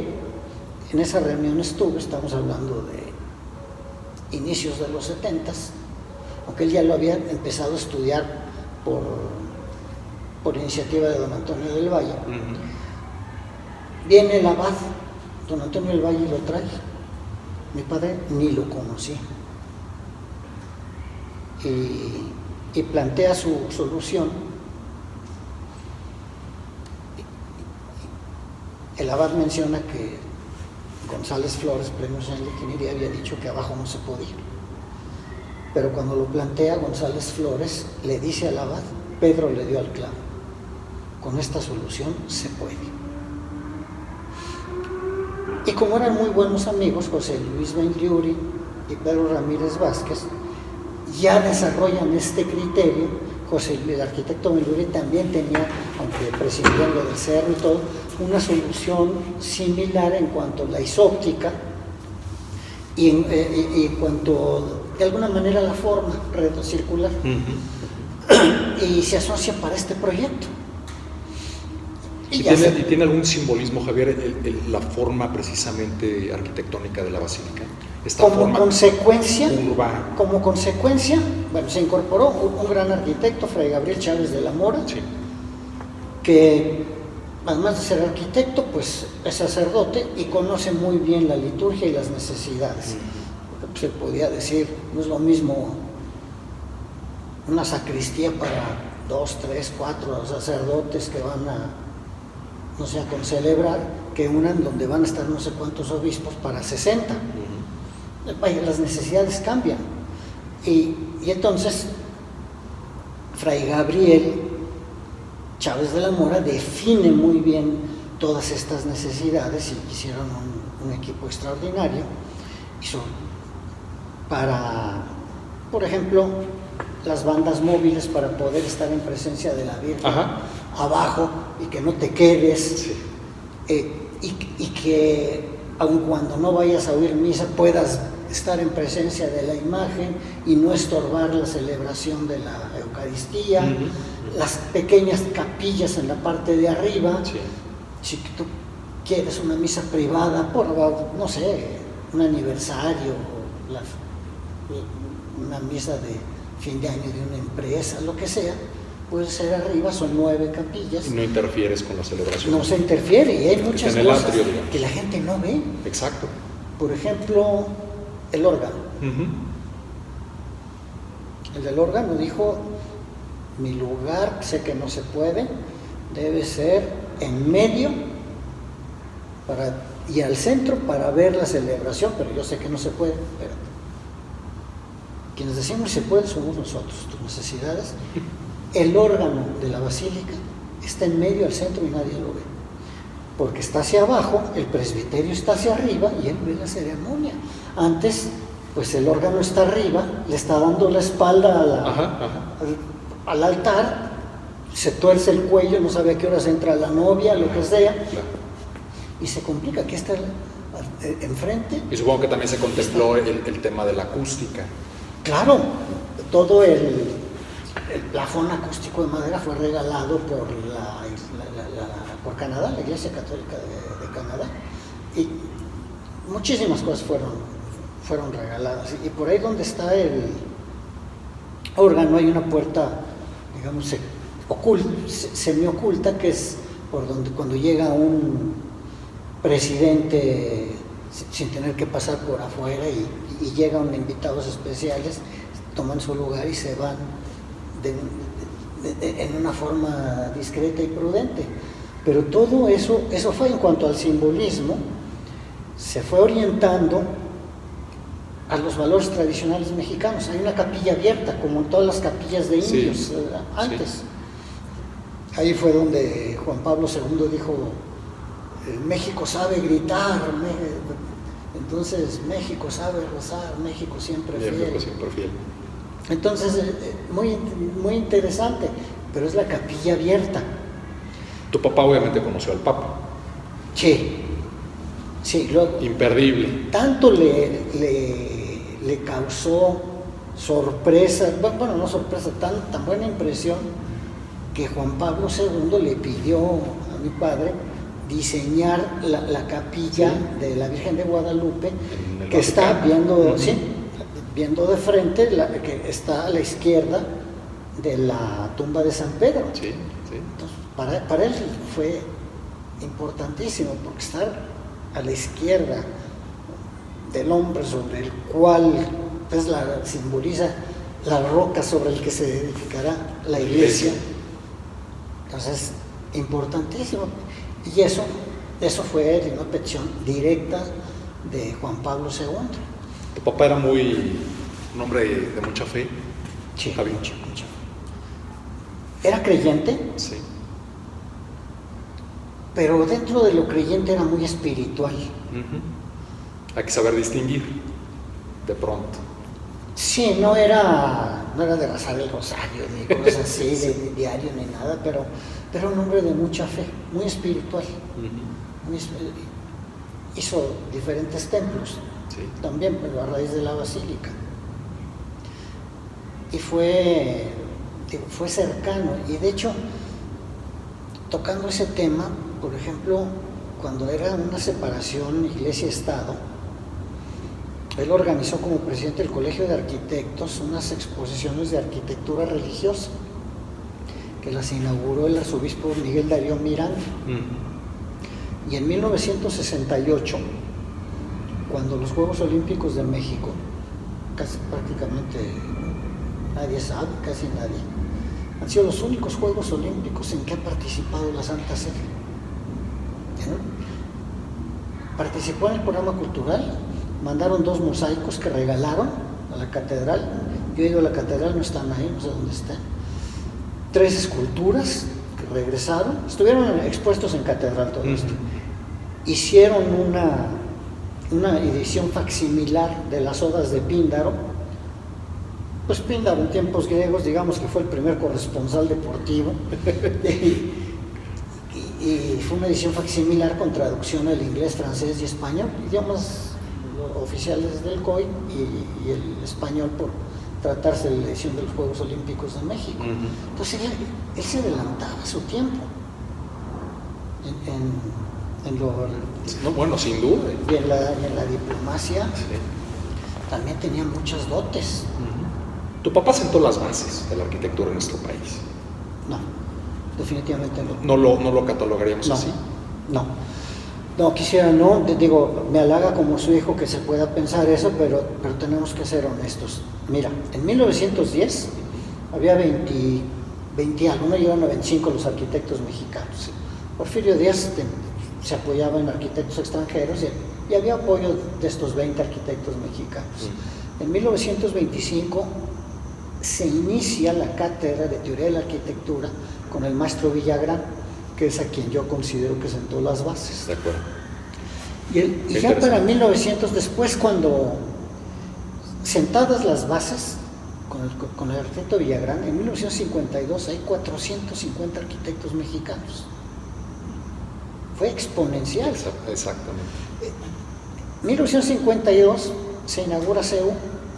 en esa reunión estamos hablando de inicios de los 70s, aunque él ya lo había empezado a estudiar por iniciativa de don Antonio del Valle. Viene el abad, don Antonio del Valle, y lo trae. Mi padre ni lo conocía. Y plantea su solución. El abad menciona que González Flores, premio Nacional de Ingeniería, había dicho que abajo no se podía. Pero cuando lo plantea González Flores, le dice al abad, Pedro le dio al clavo, con esta solución se puede. Y como eran muy buenos amigos, José Luis Benliuri y Pedro Ramírez Vázquez, ya desarrollan este criterio. El arquitecto Benliuri también tenía, aunque presidiendo del cerro y todo, una solución similar en cuanto a la isóptica y en cuanto, de alguna manera, a la forma circular. Y se asocia para este proyecto. ¿Y tiene algún simbolismo, Javier, la forma precisamente arquitectónica de la basílica? Como consecuencia, bueno, se incorporó un gran arquitecto, Fray Gabriel Chávez de la Mora, sí, que además de ser arquitecto, pues es sacerdote y conoce muy bien la liturgia y las necesidades. Porque se podía decir, no es lo mismo una sacristía para 2, 3, 4 sacerdotes que van a, no sé, a concelebrar, que una en donde van a estar no sé cuántos obispos para 60. Las necesidades cambian. Y entonces Fray Gabriel Chávez de la Mora define muy bien todas estas necesidades y hicieron un equipo extraordinario. Para, por ejemplo, las bandas móviles para poder estar en presencia de la Virgen. Ajá. Abajo, y que no te quedes, sí, y que aun cuando no vayas a oír misa puedas estar en presencia de la imagen y no estorbar la celebración de la Eucaristía. Las pequeñas capillas en la parte de arriba, sí, si tú quieres una misa privada por, no sé, un aniversario, una misa de fin de año de una empresa, lo que sea, puede ser arriba, son 9 capillas. No interfieres con la celebración. No se interfiere, y hay muchas cosas atrio, que la gente no ve. Exacto. Por ejemplo, el órgano. El del órgano dijo, mi lugar, sé que no se puede, debe ser en medio y al centro para ver la celebración, pero yo sé que no se puede, pero quienes decimos se puede somos nosotros, tus necesidades. El órgano de la basílica está en medio del centro y nadie lo ve, porque está hacia abajo, el presbiterio está hacia arriba y él ve la ceremonia. Antes, pues el órgano está arriba, le está dando la espalda al altar, se tuerce el cuello, no sabe a qué horas entra la novia, lo que sea, y se complica. Aquí está enfrente. Y supongo que también se contempló el tema de la acústica. Claro, todo el plafón acústico de madera fue regalado por Canadá, la Iglesia Católica de Canadá, y muchísimas cosas fueron regaladas. Y por ahí donde está el órgano hay una puerta, digamos, semioculta, que es por donde cuando llega un presidente sin tener que pasar por afuera y llegan invitados especiales, toman su lugar y se van en una forma discreta y prudente. Pero todo eso fue en cuanto al simbolismo, se fue orientando a los valores tradicionales mexicanos. Hay una capilla abierta, como en todas las capillas de indios antes. Sí. Ahí fue donde Juan Pablo II dijo, México sabe gritar, entonces México sabe rezar, México siempre fiel. Entonces, muy interesante, pero es la capilla abierta. Tu papá obviamente conoció al Papa. Sí. Imperdible. Tanto le causó sorpresa, bueno, no sorpresa, tan buena impresión, que Juan Pablo II le pidió a mi padre diseñar la capilla de la Virgen de Guadalupe, que está viendo de frente, que está a la izquierda de la tumba de San Pedro. Sí. Entonces, para él fue importantísimo, porque estar a la izquierda del hombre sobre el cual pues, simboliza la roca sobre el que se edificará la iglesia. Entonces, importantísimo. Y eso fue una petición directa de Juan Pablo II. ¿Tu papá era un hombre de mucha fe? Sí, mucha. ¿Era creyente? Sí. Pero dentro de lo creyente era muy espiritual. Hay que saber distinguir, de pronto. Sí, no era de rezar el rosario, ni cosas así, de diario, ni nada, pero era un hombre de mucha fe, muy espiritual. Hizo diferentes templos, también, pero a raíz de la basílica. Y fue cercano, y de hecho, tocando ese tema, por ejemplo, cuando era una separación iglesia-estado, él organizó como presidente del Colegio de Arquitectos unas exposiciones de arquitectura religiosa, que las inauguró el arzobispo Miguel Darío Miranda. Y en 1968, cuando los Juegos Olímpicos de México, casi prácticamente nadie sabe, casi nadie, han sido los únicos Juegos Olímpicos en que ha participado la Santa Sede. Participó en el programa cultural, mandaron 2 mosaicos que regalaron a la catedral. Yo he ido a la catedral, no están ahí, no sé dónde están. 3 esculturas que regresaron, estuvieron expuestos en catedral todo esto. Hicieron una edición facsimilar de las odas de Píndaro. Pues Píndaro en tiempos griegos, digamos que fue el primer corresponsal deportivo. Y fue una edición facsimilar con traducción al inglés, francés y español, idiomas oficiales del COI, y el español por tratarse de la edición de los Juegos Olímpicos de México. Entonces él se adelantaba a su tiempo en lo... No, bueno, sin duda. Y en la diplomacia también tenía muchas dotes. ¿Tu papá sentó las bases de la arquitectura en nuestro país? No, definitivamente no. ¿No lo catalogaríamos así? No, quisiera no, digo, me halaga como su hijo que se pueda pensar eso, pero tenemos que ser honestos. Mira, en 1910 había 20 algo, no llegaron a 25 los arquitectos mexicanos. Porfirio Díaz se apoyaba en arquitectos extranjeros y había apoyo de estos 20 arquitectos mexicanos. En 1925 se inicia la cátedra de teoría de la arquitectura con el maestro Villagrán, que es a quien yo considero que sentó las bases. De acuerdo. Y ya para 1900, después, cuando sentadas las bases con el arquitecto Villagrán, en 1952 hay 450 arquitectos mexicanos. Fue exponencial. Exactamente. 1952 se inaugura CEU.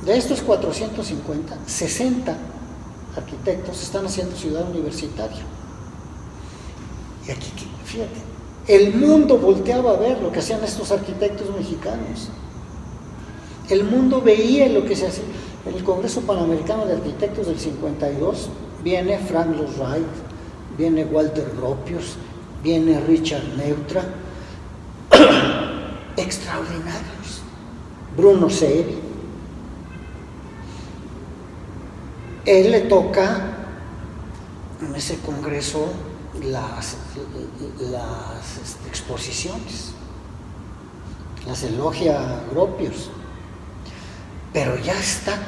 De estos 450, 60 arquitectos están haciendo ciudad universitaria. Y aquí, fíjate, el mundo volteaba a ver lo que hacían estos arquitectos mexicanos. El mundo veía lo que se hacía. En el Congreso Panamericano de Arquitectos del 52 viene Frank Lloyd Wright, viene Walter Gropius, viene Richard Neutra, extraordinarios. Bruno Sevi. Él le toca en ese congreso las exposiciones, las elogia Gropius, pero ya está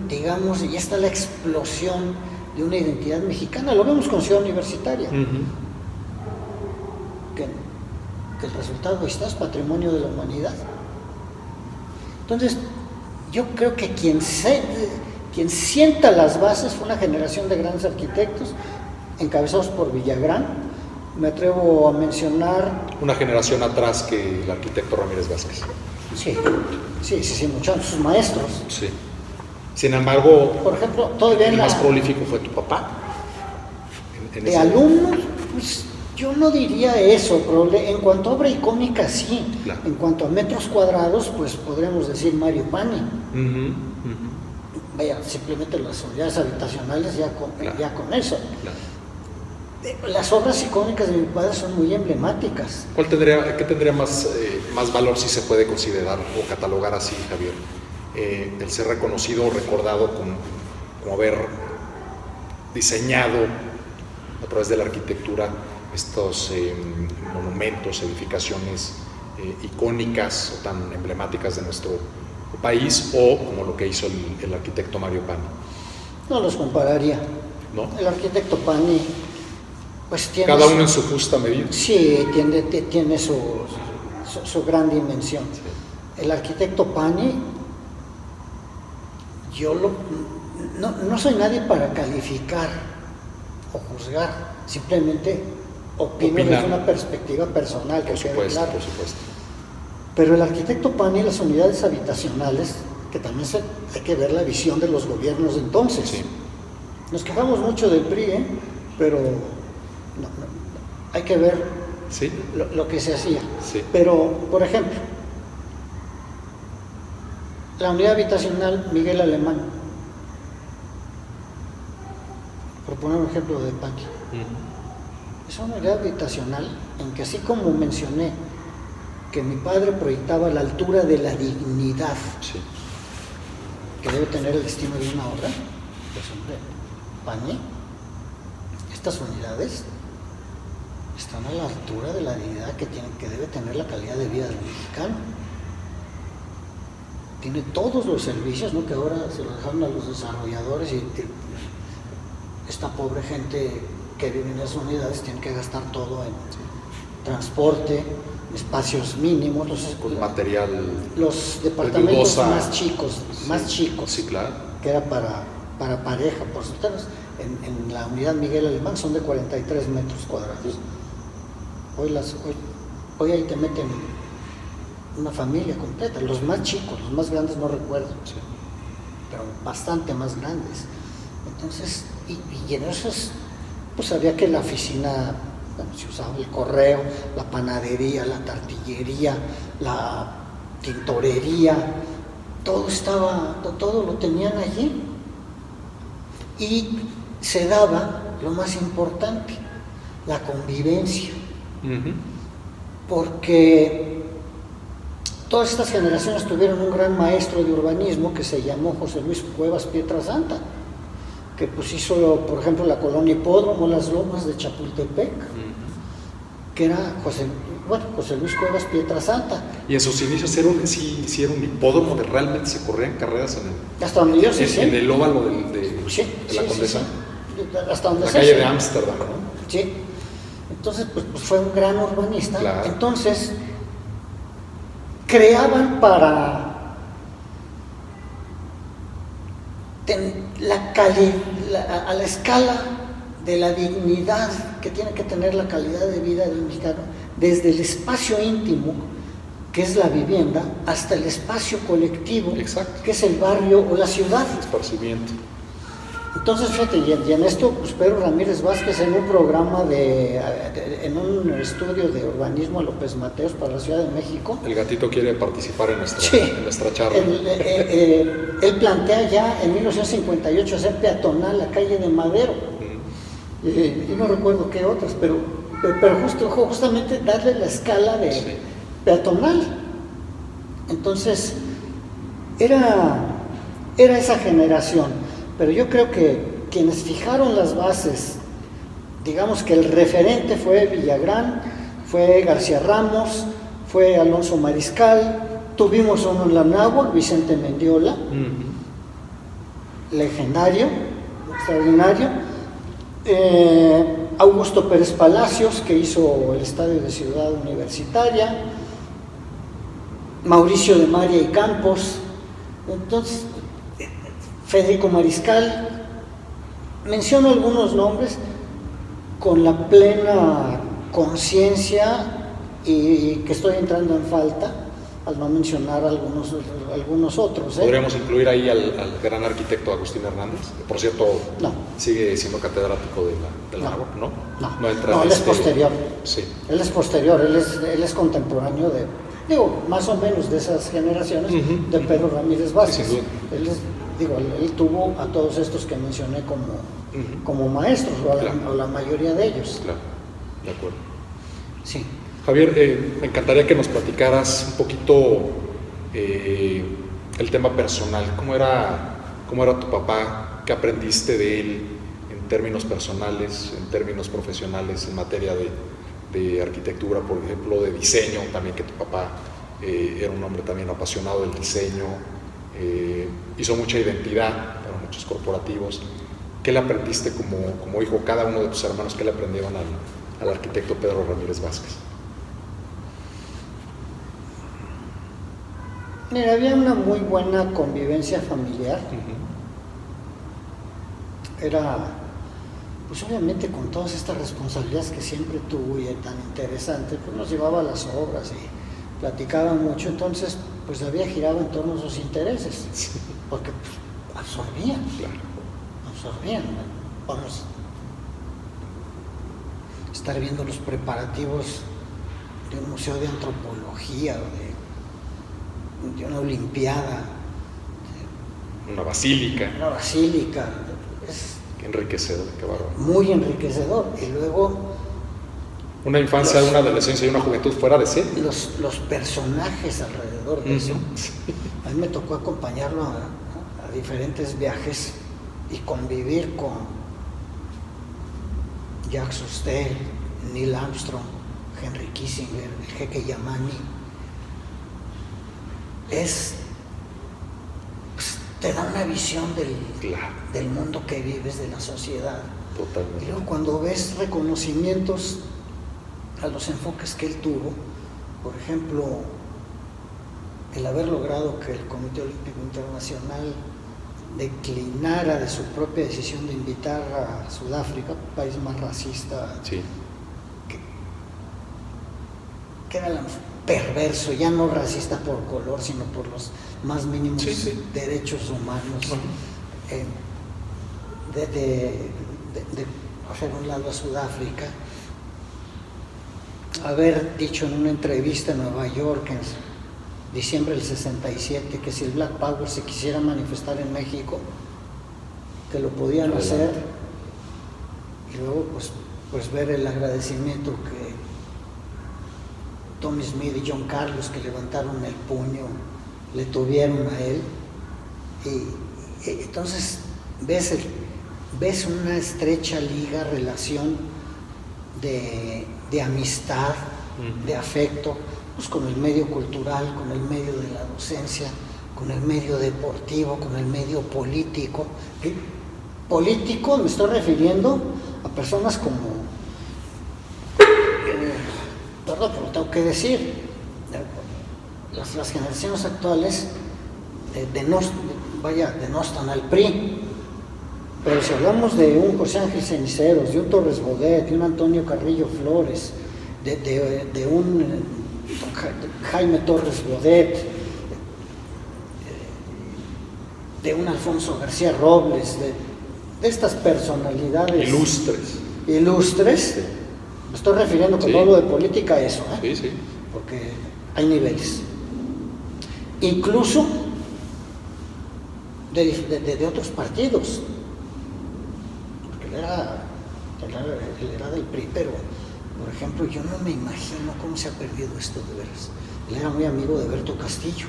digamos, ya está la explosión de una identidad mexicana. Lo vemos con Ciudad Universitaria, que el resultado está, es patrimonio de la humanidad. Entonces, yo creo que quien sienta las bases fue una generación de grandes arquitectos encabezados por Villagrán. Me atrevo a mencionar... Una generación atrás que el arquitecto Ramírez Vázquez. Sí, muchos sus maestros. Sí. Sin embargo, por ejemplo, todavía el más prolífico fue tu papá. De alumnos, pues yo no diría eso, pero en cuanto a obra icónica, sí. Claro. En cuanto a metros cuadrados, pues podríamos decir Mario Pani. Vaya, simplemente las unidades habitacionales ya con eso. Claro. Las obras icónicas de mi padre son muy emblemáticas. ¿Qué tendría más valor, si se puede considerar o catalogar así, Javier? El ser reconocido o recordado como haber diseñado a través de la arquitectura estos monumentos, edificaciones icónicas o tan emblemáticas de nuestro país, o como lo que hizo el arquitecto Mario Pani. No los compararía. ¿No? El arquitecto Pani, pues tiene... Cada uno en su justa medida. Sí, tiene su gran dimensión. Sí. El arquitecto Pani, no soy nadie para calificar o juzgar, simplemente opino desde una perspectiva personal. Por supuesto. Pero el arquitecto Pani, las unidades habitacionales, que también hay que ver la visión de los gobiernos de entonces. Sí. Nos quejamos mucho del PRI, pero hay que ver ¿sí? lo que se hacía. Sí. Pero, por ejemplo, la unidad habitacional Miguel Alemán, por poner un ejemplo de Pani, es una unidad habitacional en que, así como mencioné que mi padre proyectaba la altura de la dignidad sí. que debe tener el destino de una obra, pues hombre, Pani, estas unidades están a la altura de la dignidad que debe tener la calidad de vida del mexicano. Tiene todos los servicios, ¿no? Que ahora se lo dejaron a los desarrolladores y esta pobre gente que vive en esas unidades tiene que gastar todo en transporte, espacios mínimos, material, los departamentos dudosa, más chicos, sí, claro. Que era para pareja, por solteros. En la unidad Miguel Alemán son de 43 metros cuadrados. Hoy ahí te meten una familia completa, los más chicos, los más grandes no recuerdo, sí. Pero bastante más grandes. Entonces, y en esos, pues había que la oficina, bueno, se usaba el correo, la panadería, la tortillería, la tintorería, todo lo tenían allí. Y se daba lo más importante, la convivencia. Porque todas estas generaciones tuvieron un gran maestro de urbanismo que se llamó José Luis Cuevas Pietrasanta, que pues hizo, por ejemplo, la colonia Hipódromo, las lomas de Chapultepec. que era José Luis Cuevas Pietrasanta. Y en sus inicios era un hipódromo de realmente se corrían carreras Hasta donde yo sé, en el óvalo de la Condesa. Hasta donde la calle de Ámsterdam, ¿no? Sí. Entonces, pues fue un gran urbanista. Claro. Entonces, creaban para a la escala de la dignidad que tiene que tener la calidad de vida del mexicano, desde el espacio íntimo, que es la vivienda, hasta el espacio colectivo, exacto, que es el barrio o la ciudad. Esparcimiento. Entonces, fíjate, y en esto, pues Pedro Ramírez Vázquez, en un programa en un estudio de urbanismo López Mateos para la Ciudad de México. El gatito quiere participar en nuestra charla. Él plantea ya en 1958 hacer peatonal la calle de Madero. Y no recuerdo qué otras, pero justamente darle la escala de peatonal. Entonces, era esa generación. Pero yo creo que quienes fijaron las bases, digamos que el referente fue Villagrán, fue García Ramos, fue Alonso Mariscal, tuvimos uno en la Náhuac, Vicente Mendiola, legendario, extraordinario, Augusto Pérez Palacios, que hizo el estadio de Ciudad Universitaria, Mauricio de María y Campos. Entonces, Federico Mariscal, menciono algunos nombres con la plena conciencia y que estoy entrando en falta al no mencionar algunos otros. ¿Podríamos incluir ahí al gran arquitecto Agustín Hernández? Que, por cierto, no, sigue siendo catedrático de la Náhuac, ¿no? No, él es posterior. Sí. Él es posterior, él es contemporáneo más o menos de esas generaciones de Pedro Ramírez Vázquez. Sí, sin duda. Él tuvo a todos estos que mencioné como maestros, o la mayoría de ellos. Claro, de acuerdo. Sí. Javier, me encantaría que nos platicaras un poquito el tema personal. ¿Cómo era tu papá? ¿Qué aprendiste de él en términos personales, en términos profesionales, en materia de arquitectura, por ejemplo, de diseño, también que tu papá era un hombre también apasionado del diseño, hizo mucha identidad para muchos corporativos? ¿Qué le aprendiste como hijo, cada uno de tus hermanos, qué le aprendieron al arquitecto Pedro Ramírez Vázquez? Mira, había una muy buena convivencia familiar. Era, pues obviamente con todas estas responsabilidades que siempre tuvo y tan interesante, pues nos llevaba a las obras y platicaba mucho, entonces pues la vida giraba en torno a sus intereses, porque pues, absorbían. Vamos a estar viendo los preparativos de un museo de antropología o de una olimpiada, una basílica. Es enriquecedor, qué bárbaro. Muy enriquecedor. Y luego una infancia, una adolescencia y una juventud fuera de sí. Los personajes alrededor de eso. A mí me tocó acompañarlo a diferentes viajes y convivir con Jacques Cousteau, Neil Armstrong, Henry Kissinger, el jeque Yamani. Pues, te da una visión del mundo que vives, de la sociedad. Totalmente. Y luego cuando ves reconocimientos a los enfoques que él tuvo, por ejemplo, el haber logrado que el Comité Olímpico Internacional declinara de su propia decisión de invitar a Sudáfrica, país más racista, sí, que era perverso, ya no racista por color, sino por los más mínimos derechos humanos, de hacer un lado a Sudáfrica, haber dicho en una entrevista en Nueva York en diciembre del 67 que si el Black Power se quisiera manifestar en México, que lo podían hacer, y luego pues ver el agradecimiento que Tommy Smith y John Carlos, que levantaron el puño, le tuvieron a él. Y entonces ves una estrecha relación de de amistad, de afecto, pues con el medio cultural, con el medio de la docencia, con el medio deportivo, con el medio político. Político me estoy refiriendo a personas como, perdón, pero lo tengo que decir, las generaciones actuales denostan al PRI, pero si hablamos de un José Ángel Ceniceros, de un Torres Bodet, de un Antonio Carrillo Flores, de un Jaime Torres Bodet, de un Alfonso García Robles, de estas personalidades ilustres, sí. Me estoy refiriendo cuando hablo de política a eso, sí, sí. Porque hay niveles, incluso de otros partidos, porque él era del PRI, pero por ejemplo yo no me imagino cómo se ha perdido esto de veras. Él era muy amigo de Berto Castillo.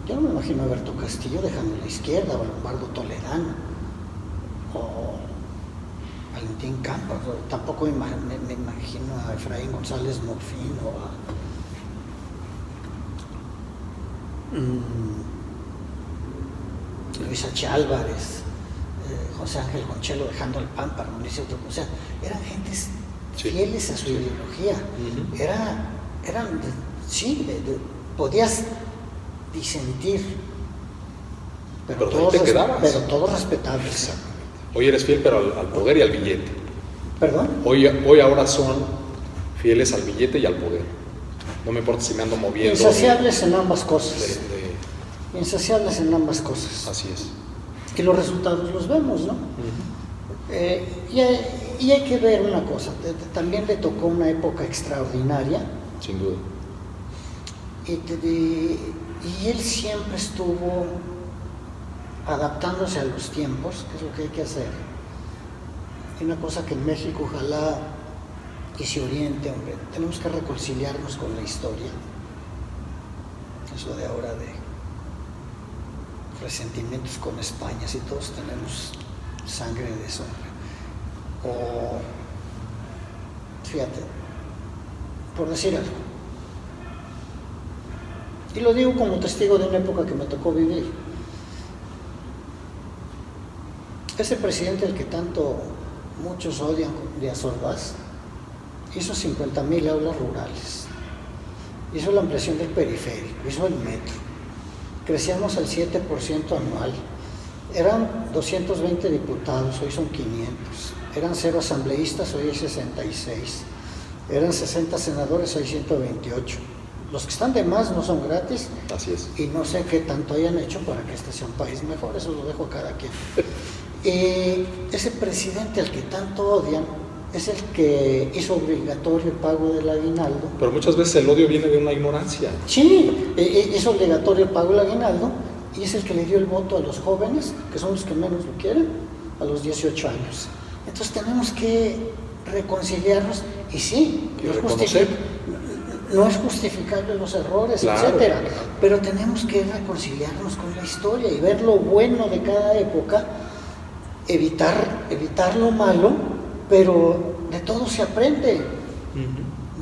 Yo no me imagino a Berto Castillo dejando la izquierda, o a Lombardo Toledano, o Valentín Campos, tampoco me imagino a Efraín González Morfín, o a Luis H. Álvarez, José Ángel Conchelo dejando el PAN para unirse a otro. O sea, eran gentes fieles a su ideología. Podías disentir, pero todos respetables. Exactamente. Hoy eres fiel pero al poder y al billete. ¿Perdón? Hoy ahora son fieles al billete y al poder. No me importa si me ando moviendo. Insaciables en ambas cosas. Insaciables en ambas cosas. Así es. Y los resultados los vemos, ¿no? Y hay que ver una cosa. También le tocó una época extraordinaria. Sin duda. Y él siempre estuvo adaptándose a los tiempos, que es lo que hay que hacer. Y una cosa que en México ojalá y se oriente, hombre, tenemos que reconciliarnos con la historia. Eso de ahora de resentimientos con España, si todos tenemos sangre de eso, hombre. O, fíjate, por decir algo, y lo digo como testigo de una época que me tocó vivir. Ese presidente al que tanto muchos odian, Díaz Ordaz, hizo 50,000 aulas rurales, hizo la ampliación del periférico, hizo el metro, crecíamos al 7% anual, eran 220 diputados, hoy son 500, eran 0 asambleístas, hoy hay 66, eran 60 senadores, hoy 128. Los que están de más no son gratis. Así es. Y no sé qué tanto hayan hecho para que este sea un país mejor, eso lo dejo a cada quien. Ese presidente al que tanto odian es el que hizo obligatorio el pago del aguinaldo. Pero muchas veces el odio viene de una ignorancia. Sí, hizo obligatorio el pago del aguinaldo y es el que le dio el voto a los jóvenes, que son los que menos lo quieren, a los 18 años. Entonces tenemos que reconciliarnos y sí, no es justificable los errores, claro, etcétera, claro. Pero tenemos que reconciliarnos con la historia y ver lo bueno de cada época, evitar lo malo, pero de todo se aprende,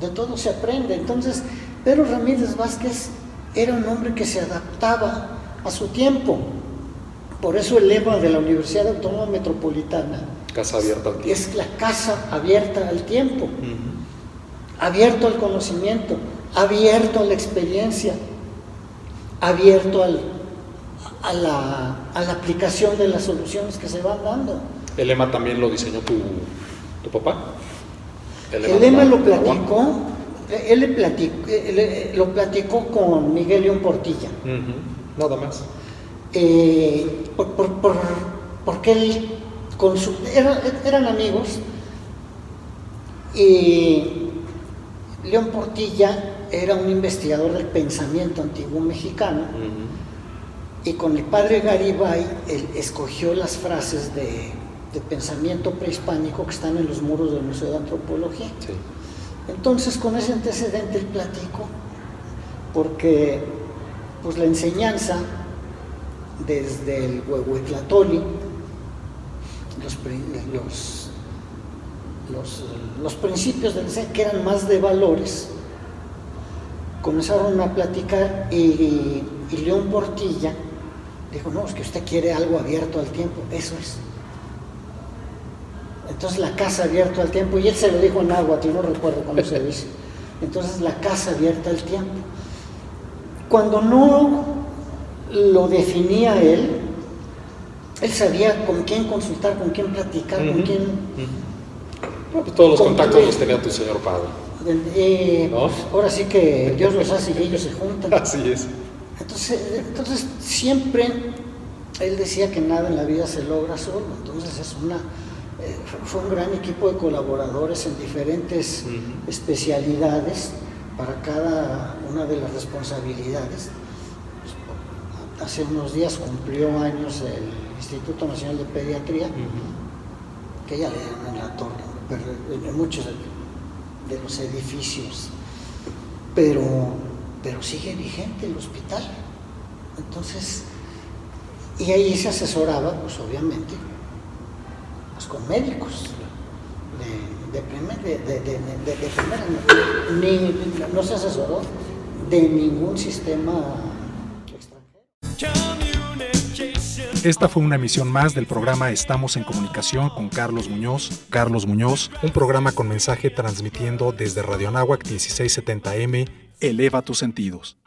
de todo se aprende. Entonces, Pedro Ramírez Vázquez era un hombre que se adaptaba a su tiempo. Por eso el lema de la Universidad Autónoma Metropolitana, casa abierta al tiempo, es la casa abierta al tiempo. Abierto al conocimiento, abierto a la experiencia, abierto a la aplicación de las soluciones que se van dando. ¿El lema también lo diseñó tu papá? El lema lo platicó, lo platicó con Miguel León Portilla. Nada más. Porque él, eran amigos, y León Portilla era un investigador del pensamiento antiguo mexicano, y con el padre Garibay él escogió las frases de pensamiento prehispánico que están en los muros del Museo de Antropología. Sí. Entonces, con ese antecedente él platico, porque pues la enseñanza desde el Huehuetlatoli, los principios del diseño, que eran más de valores, comenzaron a platicar y León Portilla dijo, no, es que usted quiere algo abierto al tiempo, eso es. Entonces la casa abierta al tiempo, y él se lo dijo en náhuatl, no recuerdo cómo se dice. Entonces la casa abierta al tiempo. Cuando no lo definía él sabía con quién consultar, con quién platicar, con quién... Bueno, pues todos los contactos los tenía tu señor padre. ¿No? Ahora sí que Dios los hace y ellos se juntan. Así es. Entonces siempre él decía que nada en la vida se logra solo. Entonces fue un gran equipo de colaboradores en diferentes especialidades para cada una de las responsabilidades. Hace unos días cumplió años el Instituto Nacional de Pediatría, que ya le dieron en la torre, pero en muchos de los edificios, pero sigue vigente el hospital. Entonces, y ahí se asesoraba, pues obviamente, pues, con médicos de primera, no se asesoró de ningún sistema extranjero. Esta fue una emisión más del programa Estamos en Comunicación con Carlos Muñoz. Carlos Muñoz, un programa con mensaje transmitiendo desde Radio Anáhuac 1670M, Eleva tus sentidos.